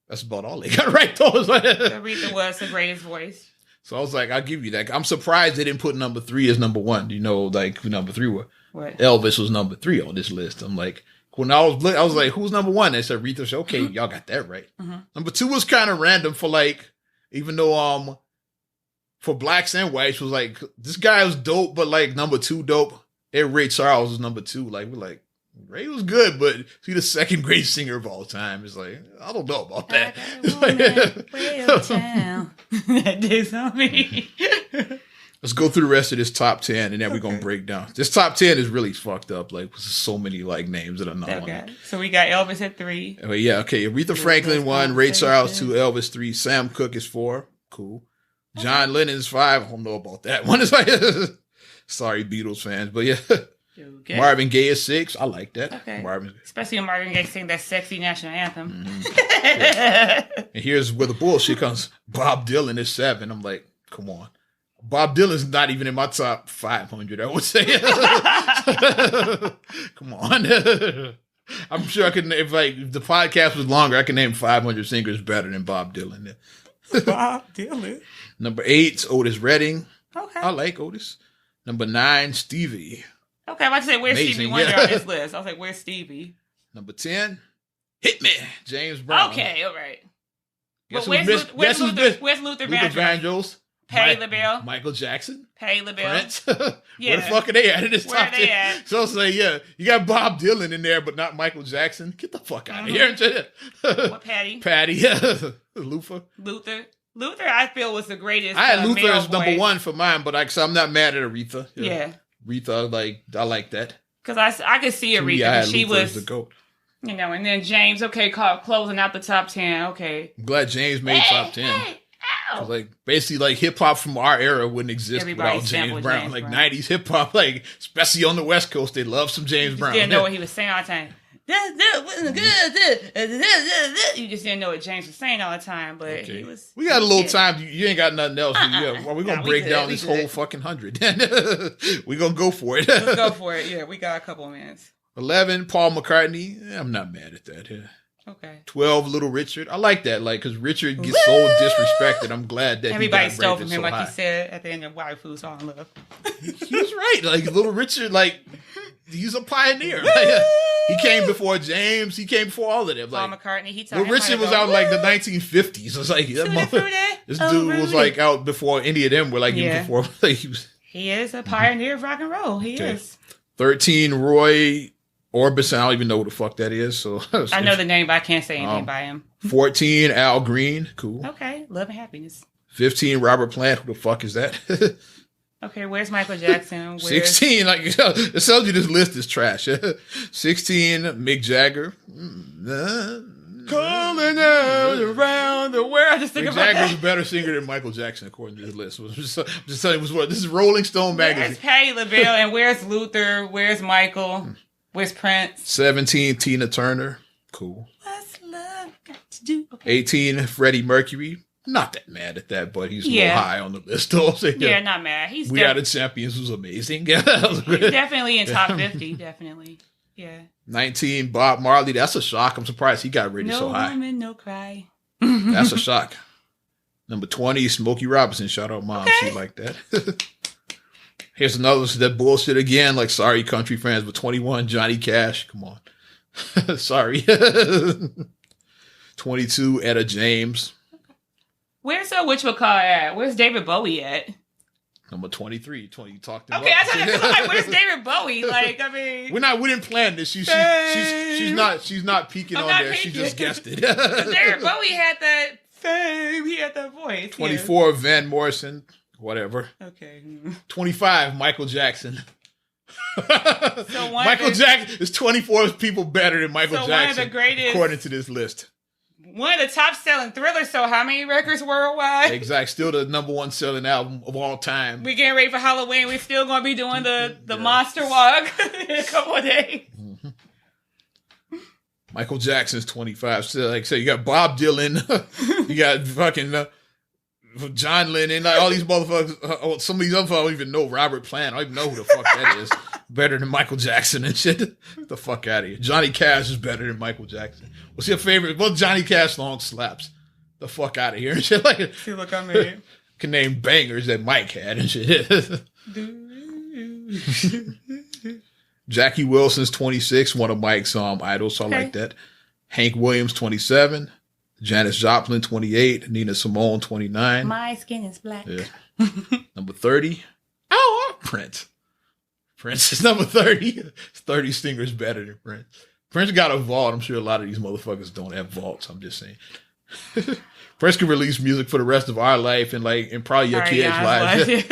That's about all they got right, though. Aretha was the greatest voice. So I was like, I'll give you that. I'm surprised they didn't put number 3 as number 1. Like who number 3 was? What? Elvis was number 3 on this list. I'm like, when I was like, who's number 1? They said Aretha. I said, okay, y'all got that right. Number 2 was kind of random for like, even though for blacks and whites was like, this guy was dope, but like number 2 dope. And Ray Charles was number 2. Like we're like, Ray was good, but he the second greatest singer of all time. It's like, I don't know about that. That did on me. Let's go through the rest of this top 10 and then we're going to break down. This top 10 is really fucked up. Like, there's so many like names that are not on it. So we got Elvis at 3. Oh, yeah, okay. Aretha Franklin 1, Ray Charles 2, Elvis 3, Sam Cooke is 4. Cool. John Lennon's 5. I don't know about that one. It's like, sorry, Beatles fans, but yeah. Okay. Marvin Gaye is 6. I like that. Okay. Especially when Marvin Gaye sing that sexy national anthem. Yeah. And here's where the bullshit comes. Bob Dylan is 7. I'm like, come on. Bob Dylan's not even in my top 500, I would say. Come on. I'm sure I could, if the podcast was longer, I can name 500 singers better than Bob Dylan. Bob Dylan. Number 8, Otis Redding. Okay. I like Otis. Number 9, Stevie. Okay, I'm about to say, where's Stevie Wonder on this list? I was like, where's Stevie? Number 10, Hit Me, James Brown. Okay, all right. Guess where's Luther Vandross? Patti LaBelle? Michael Jackson? Patti LaBelle? Prince? Where the fuck are they at in this top 10? So I was like, yeah, you got Bob Dylan in there, but not Michael Jackson. Get the fuck out of here. What, Patti? Patti, yeah. Luther, I feel, was the greatest. I had Luther as number 1 for mine, but I'm not mad at Aretha. Yeah. Aretha, I like that. Because I could see Aretha. Yeah, she Luther was the GOAT. And then James, closing out the top 10. Okay. I'm glad James made top 10. Basically, hip hop from our era wouldn't exist without James Brown. 90s hip hop, especially on the West Coast, they love some James Brown. You didn't know what he was saying all the time. You just didn't know what James was saying all the time, but he was. We got a little time. You ain't got nothing else. We're gonna break down this whole fucking 100. We're gonna go for it. Let's go for it. Yeah, we got a couple of minutes. 11, Paul McCartney. I'm not mad at that. Yeah. Okay. 12, Little Richard. I like that, because Richard gets so disrespected. I'm glad that everybody stole from him, he said at the end of Why Fools All in Love. He was right. Little Richard, he's a pioneer. He came before James. He came before all of them. Paul McCartney. He Little Richard was out in the 1950s. It was this dude was out before any of them were even before. He is a pioneer of rock and roll. He is. 13, Roy Orbison. I don't even know what the fuck that is. So I know the name, but I can't say anything by him. 14, Al Green. Cool. Okay. Love and Happiness. 15, Robert Plant. Who the fuck is that? Okay, where's Michael Jackson? 16, it tells you this list is trash. 16, Mick Jagger. Calling out around the world. Mick Jagger's a better singer than Michael Jackson, according to this list. I'm just telling you, this is Rolling Stone magazine. Where's Patti LaBelle and where's Luther? Where's Michael? Where's Prince? 17, Tina Turner. Cool. What's love got to do? Okay. 18, Freddie Mercury. Not that mad at that, but he's a little high on the list. Yeah, not mad. We Are the Champions was amazing. He's definitely in top 50. Definitely. Yeah. 19, Bob Marley. That's a shock. I'm surprised he got rated so high. No woman, no cry. That's a shock. Number 20, Smokey Robinson. Shout out, Mom. She like that. Here's another that bullshit again. Sorry, country fans, but 21, Johnny Cash. Come on. Sorry. 22, Etta James. Where's whatchamacallit at? Where's David Bowie at? Number 23. 20 talked about. Okay, I thought like, where's David Bowie? Like, I mean, we didn't plan this. She's not peeking on there. Peeking. She just guessed it. David Bowie had that fame. He had that voice. 24, yeah. Van Morrison. Whatever. Okay. 25, Michael Jackson. So Michael Jackson is 24 people better than Michael Jackson. One of the greatest, according to this list. One of the top selling Thrillers. So how many records worldwide? Exactly. Still the number one selling album of all time. We getting ready for Halloween. We're still going to be doing the Monster Walk in a couple of days. Mm-hmm. Michael Jackson's 25. So like I said, you got Bob Dylan. You got fucking John Lennon. Like, all these motherfuckers. Some of these other I don't even know. Robert Plant. I don't even know who the fuck that is. Better than Michael Jackson and shit. Get the fuck out of here. Johnny Cash is better than Michael Jackson. What's your favorite? Well, Johnny Cash song slaps. The fuck out of here and shit. Like, see, look, I mean, can name bangers that Mike had and shit. Jackie Wilson's 26, one of Mike's idols, so I like that. Hank Williams 27, Janis Joplin 28, Nina Simone 29. My skin is black. Yeah. Number 30. Oh, Prince. Prince is number 30. 30 singers better than Prince. Prince got a vault. I'm sure a lot of these motherfuckers don't have vaults. I'm just saying. Prince can release music for the rest of our life and probably your kids' lives.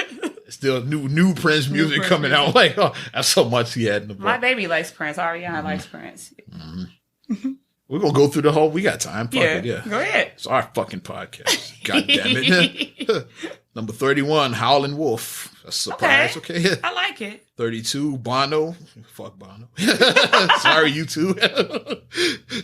Still new Prince music coming out. Like, oh, that's so much he had in the vault. My baby likes Prince. Ariana likes Prince. Mm-hmm. We're going to go through the whole. We got time. Fuck it, yeah. Go ahead. It's our fucking podcast. God damn it. Number 31, Howlin' Wolf. A surprise, okay? I like it. 32, Bono. Fuck Bono. Sorry, you too.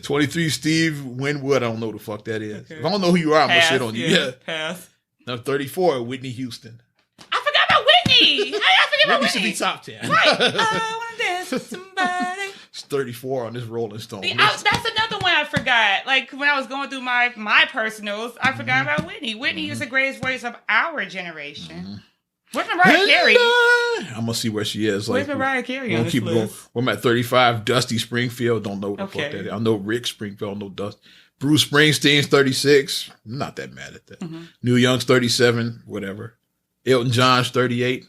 23, Steve Winwood. I don't know who the fuck that is. Okay. If I don't know who you are, I'm going to shit on you. Yeah. Pass. Number 34, Whitney Houston. I forgot about Whitney. I forget about Whitney. Whitney should be top 10. Right. I want to dance with somebody. It's 34 on this Rolling Stone list. That's another one I forgot. Like, when I was going through my personals, I forgot about Whitney. Whitney is the greatest voice of our generation. Mm-hmm. Where's Mariah Carey? I'm going to see where she is. Where's Mariah Carey on this list? I'm at 35, Dusty Springfield. Don't know what the fuck that is. I know Rick Springfield. I know Dusty. Bruce Springsteen's 36. I'm not that mad at that. Mm-hmm. Neil Young's 37. Whatever. Elton John's 38.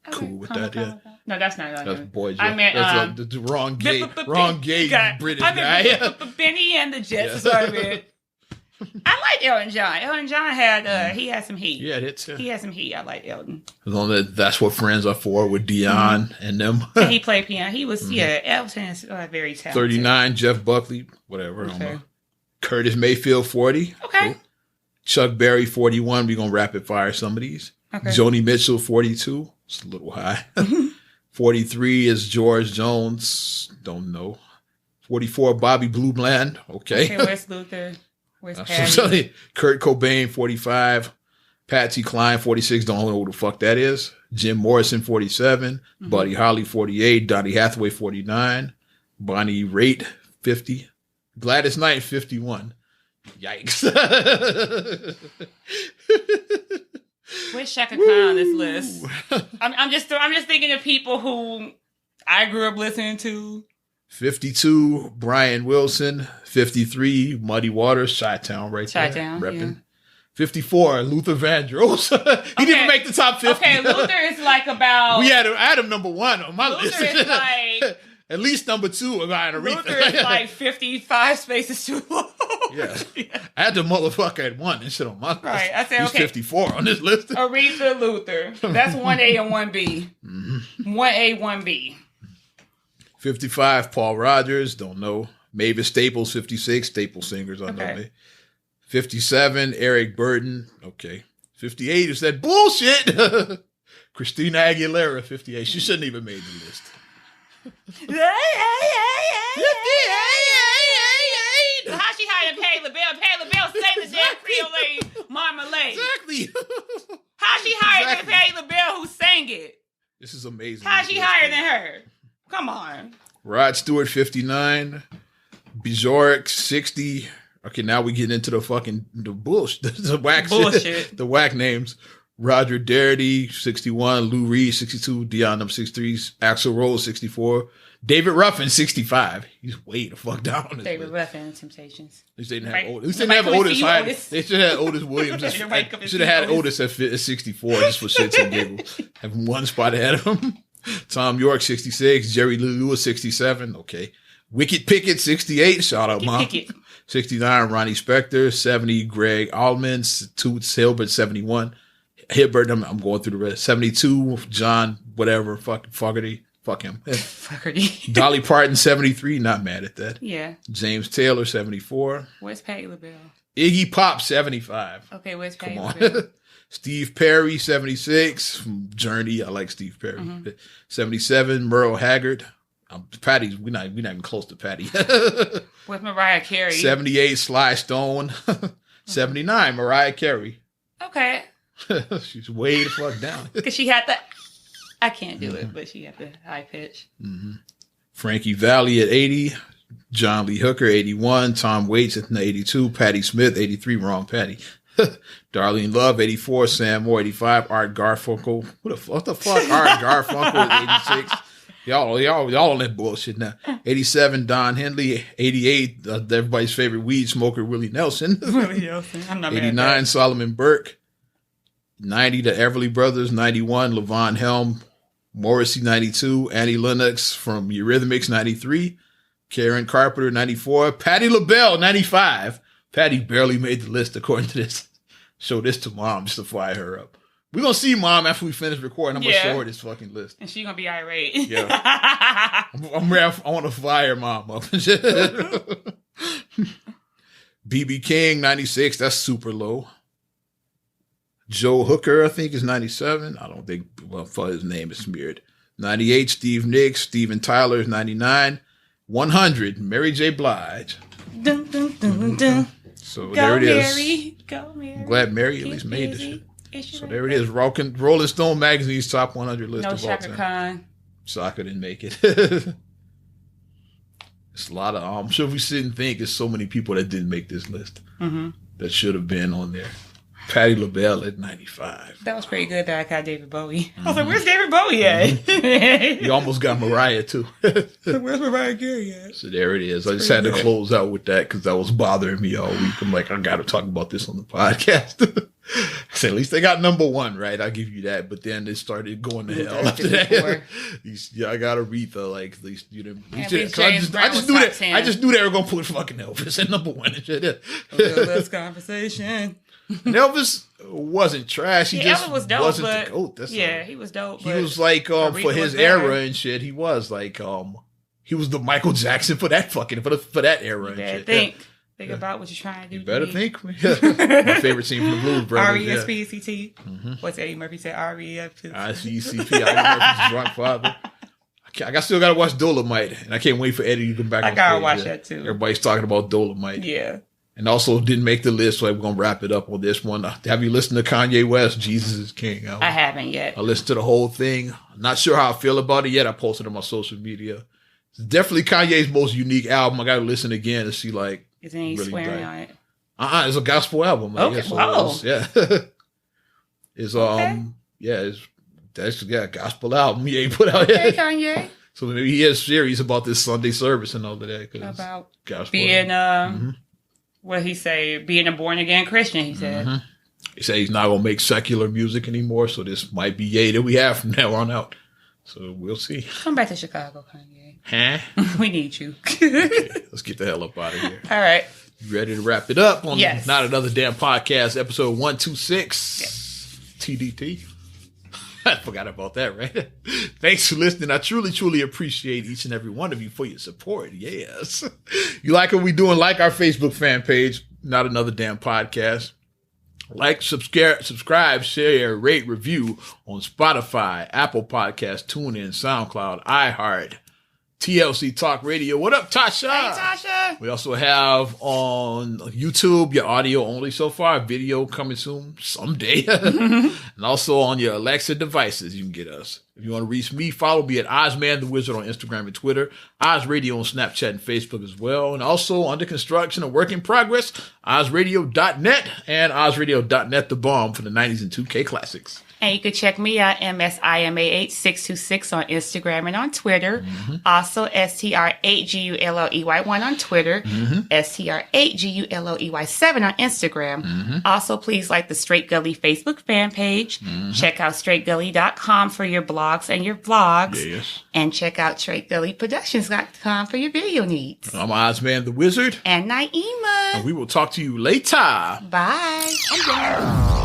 Okay, cool with that, yeah. No, that's not. That's Boy George. I meant that's the wrong gay British guy. Benny and the Jets. I like Elton John. Elton John had he had some heat. Yeah, it's he had some heat. I like Elton. That's what friends are for with Dion and them. And he played piano. He was Elton is very talented. 39, Jeff Buckley, whatever. I don't know. Curtis Mayfield 40. Okay. Cool. Chuck Berry 41. We're gonna rapid fire some of these. Okay. Joni Mitchell 42. It's a little high. 43 is George Jones. Don't know. 44, Bobby Blue Bland. Okay. Where's Luther? Where's Patty? Kurt Cobain 45. Patsy Cline 46. Don't know who the fuck that is. Jim Morrison 47. Mm-hmm. Buddy Holly 48. Donny Hathaway 49. Bonnie Raitt 50. Gladys Knight 51. Yikes. Where's Shaka Khan on this list? I'm just thinking of people who I grew up listening to. 52, Brian Wilson. 53, Muddy Waters, Chi-Town right there. Chi-Town, repping. Yeah. 54, Luther Vandross. He didn't make the top 50. Okay, Luther is like about... I had him number 1 on my list. Luther is like... At least number 2 of Aretha. Luther is like 55 spaces too long. Yeah. I had the motherfucker at 1 and shit on my list. Right. I said, He's 54 on this list. Aretha, Luther. That's 1A and 1B. Mm-hmm. 1A, 1B. 55, Paul Rogers. Don't know. Mavis Staples, 56. Staple singers, I know. 57, Eric Burden. Okay. 58 is that bullshit. Christina Aguilera, 58. She shouldn't even made the list. How she hired Patti LaBelle? Patti LaBelle sang the damn Creole Lady Marmalade. Exactly. How she hired Patti LaBelle who sang it? This is amazing. How she higher than her? Come on. Rod Stewart 59, Bjork 60. Okay, now we get into the fucking bullshit, the whack bullshit, shit, the whack names. Roger Darity, 61. Lou Reed, 62. Dion, number 63. Axl Rose, 64. David Ruffin, 65. He's way the fuck down. On this David list. Ruffin, Temptations. At least they didn't Right. have Otis. At least they didn't have Otis high. They should have had Otis Williams. Should have had Otis at 64 just for shits and giggles. Have one spot ahead of him. Tom York, 66. Jerry Lee Lewis, 67. Okay. Wicked Pickett, 68. Shout out, Mom. 69. Ronnie Spector, 70. Greg Allman, Toots Hilbert, 71. Hibbert, I'm going through the rest. 72. John, whatever. Fogerty. Fuck him. Fogerty. Dolly Parton, 73. Not mad at that. Yeah. James Taylor, 74. Where's Patti LaBelle? Iggy Pop, 75. Okay, where's Patti Come on. LaBelle? Steve Perry, 76. From Journey. I like Steve Perry. 77. Merle Haggard. Patty, we're not even close to Patty. With Mariah Carey. 78. Sly Stone. 79. Mariah Carey. Okay. She's way the fuck down. Because she had the... I can't do it, but she had the high pitch. Frankie Valli at 80. John Lee Hooker, 81. Tom Waits at 82. Patti Smith, 83. Wrong Patty. Darlene Love, 84. Sam Moore, 85. Art Garfunkel. What the fuck? Art Garfunkel at 86. Y'all on that bullshit now. 87. Don Henley. 88. Everybody's favorite weed smoker, Willie Nelson. Willie Nelson. I'm not mad at 89. that. Solomon Burke. 90. The Everly Brothers. 91. Levon Helm. Morrissey, 92. Annie Lennox from Eurythmics, 93. Karen Carpenter, 94. Patti LaBelle, 95. Patty barely made the list according to this. Show this to Mom just to fire her up. We're going to see Mom after we finish recording. I'm going to show her this fucking list. And she's going to be irate. Yeah. I want to fire Mom up. BB King, 96. That's super low. Joe Hooker, I think, is 97. I don't think, for his name is smeared. 98, Steve Nicks. Steven Tyler is 99. 100, Mary J. Blige. Dun, dun, dun, dun. So Go there it is. Mary. Go Mary. I'm glad Mary at least made the shit. So there it is. Rolling Stone Magazine's top 100 list no of all Shaka time. Khan. Soccer didn't make it. It's a lot of, I'm sure we sit and think there's so many people that didn't make this list that should have been on there. Patti LaBelle at 95. That was pretty good that I got David Bowie. I was like, where's David Bowie at? You almost got Mariah too. Where's Mariah Carey at? So there it is. I just had to close out with that because that was bothering me all week. I'm like, I got to talk about this on the podcast. I said, at least they got number one, right? I'll give you that. But then it started going to hell after that. Yeah, I got Aretha. Like, at least you didn't. I just knew that. I just knew they were gonna put fucking Elvis at number one and shit. Let's conversation. And Elvis wasn't trash. He just Elvis was dope, wasn't but the GOAT. he was dope. He was like for his era and shit. He was like he was the Michael Jackson for that fucking for that era and shit. Think about what you're trying to do. You better think. My favorite scene from the Blues Brothers. R-E-S-P-E-C-T. What's Eddie Murphy said? R-E-S-P-E-C-T. I-C-C-P. Eddie Murphy's drunk father. I still got to watch Dolomite, and I can't wait for Eddie to come back. I gotta watch that too. Everybody's talking about Dolomite. Yeah. And also didn't make the list, so we're going to wrap it up on this one. Have you listened to Kanye West, Jesus is King? I haven't yet. I listened to the whole thing. I'm not sure how I feel about it yet. I posted it on my social media. It's definitely Kanye's most unique album. I got to listen again to see, like, is there any really swearing on it? It's a gospel album. Okay, wow. It's, that's a gospel album he ain't put out yet. Okay, Kanye. So maybe he has series about this Sunday service and all of that. About gospel being, what he say, being a born again Christian, he said. He said he's not going to make secular music anymore, so this might be Ye that we have from now on out. So we'll see. Come back to Chicago, Kanye. Huh? We need you. Okay, let's get the hell up out of here. All right. You ready to wrap it up on Yes. Not Another Damn Podcast, episode 126? Yes. TDT. I forgot about that, right? Thanks for listening. I truly, truly appreciate each and every one of you for your support. Yes. You like what we doing? Like our Facebook fan page, Not Another Damn Podcast. Like, subscribe, share, rate, review on Spotify, Apple Podcasts, TuneIn, SoundCloud, iHeart, TLC Talk Radio. What up, Tasha? Hey, Tasha. We also have on YouTube your audio only so far. Video coming soon someday. And also on your Alexa devices, you can get us. If you want to reach me, follow me at Ozman the Wizard on Instagram and Twitter. Oz Radio on Snapchat and Facebook as well. And also under construction and work in progress, OzRadio.net and OzRadio.net, the bomb for the 90s and 2K classics. And you can check me out, MSIMAH626 on Instagram and on Twitter. Also, STR8GULOEY1 on Twitter. STR8GULOEY7 on Instagram. Also, please like the Straight Gully Facebook fan page. Check out straightgully.com for your blogs and your vlogs. Yes. And check out straightgullyproductions.com for your video needs. I'm Ozman the Wizard. And Naima. And we will talk to you later. Bye. I'm done.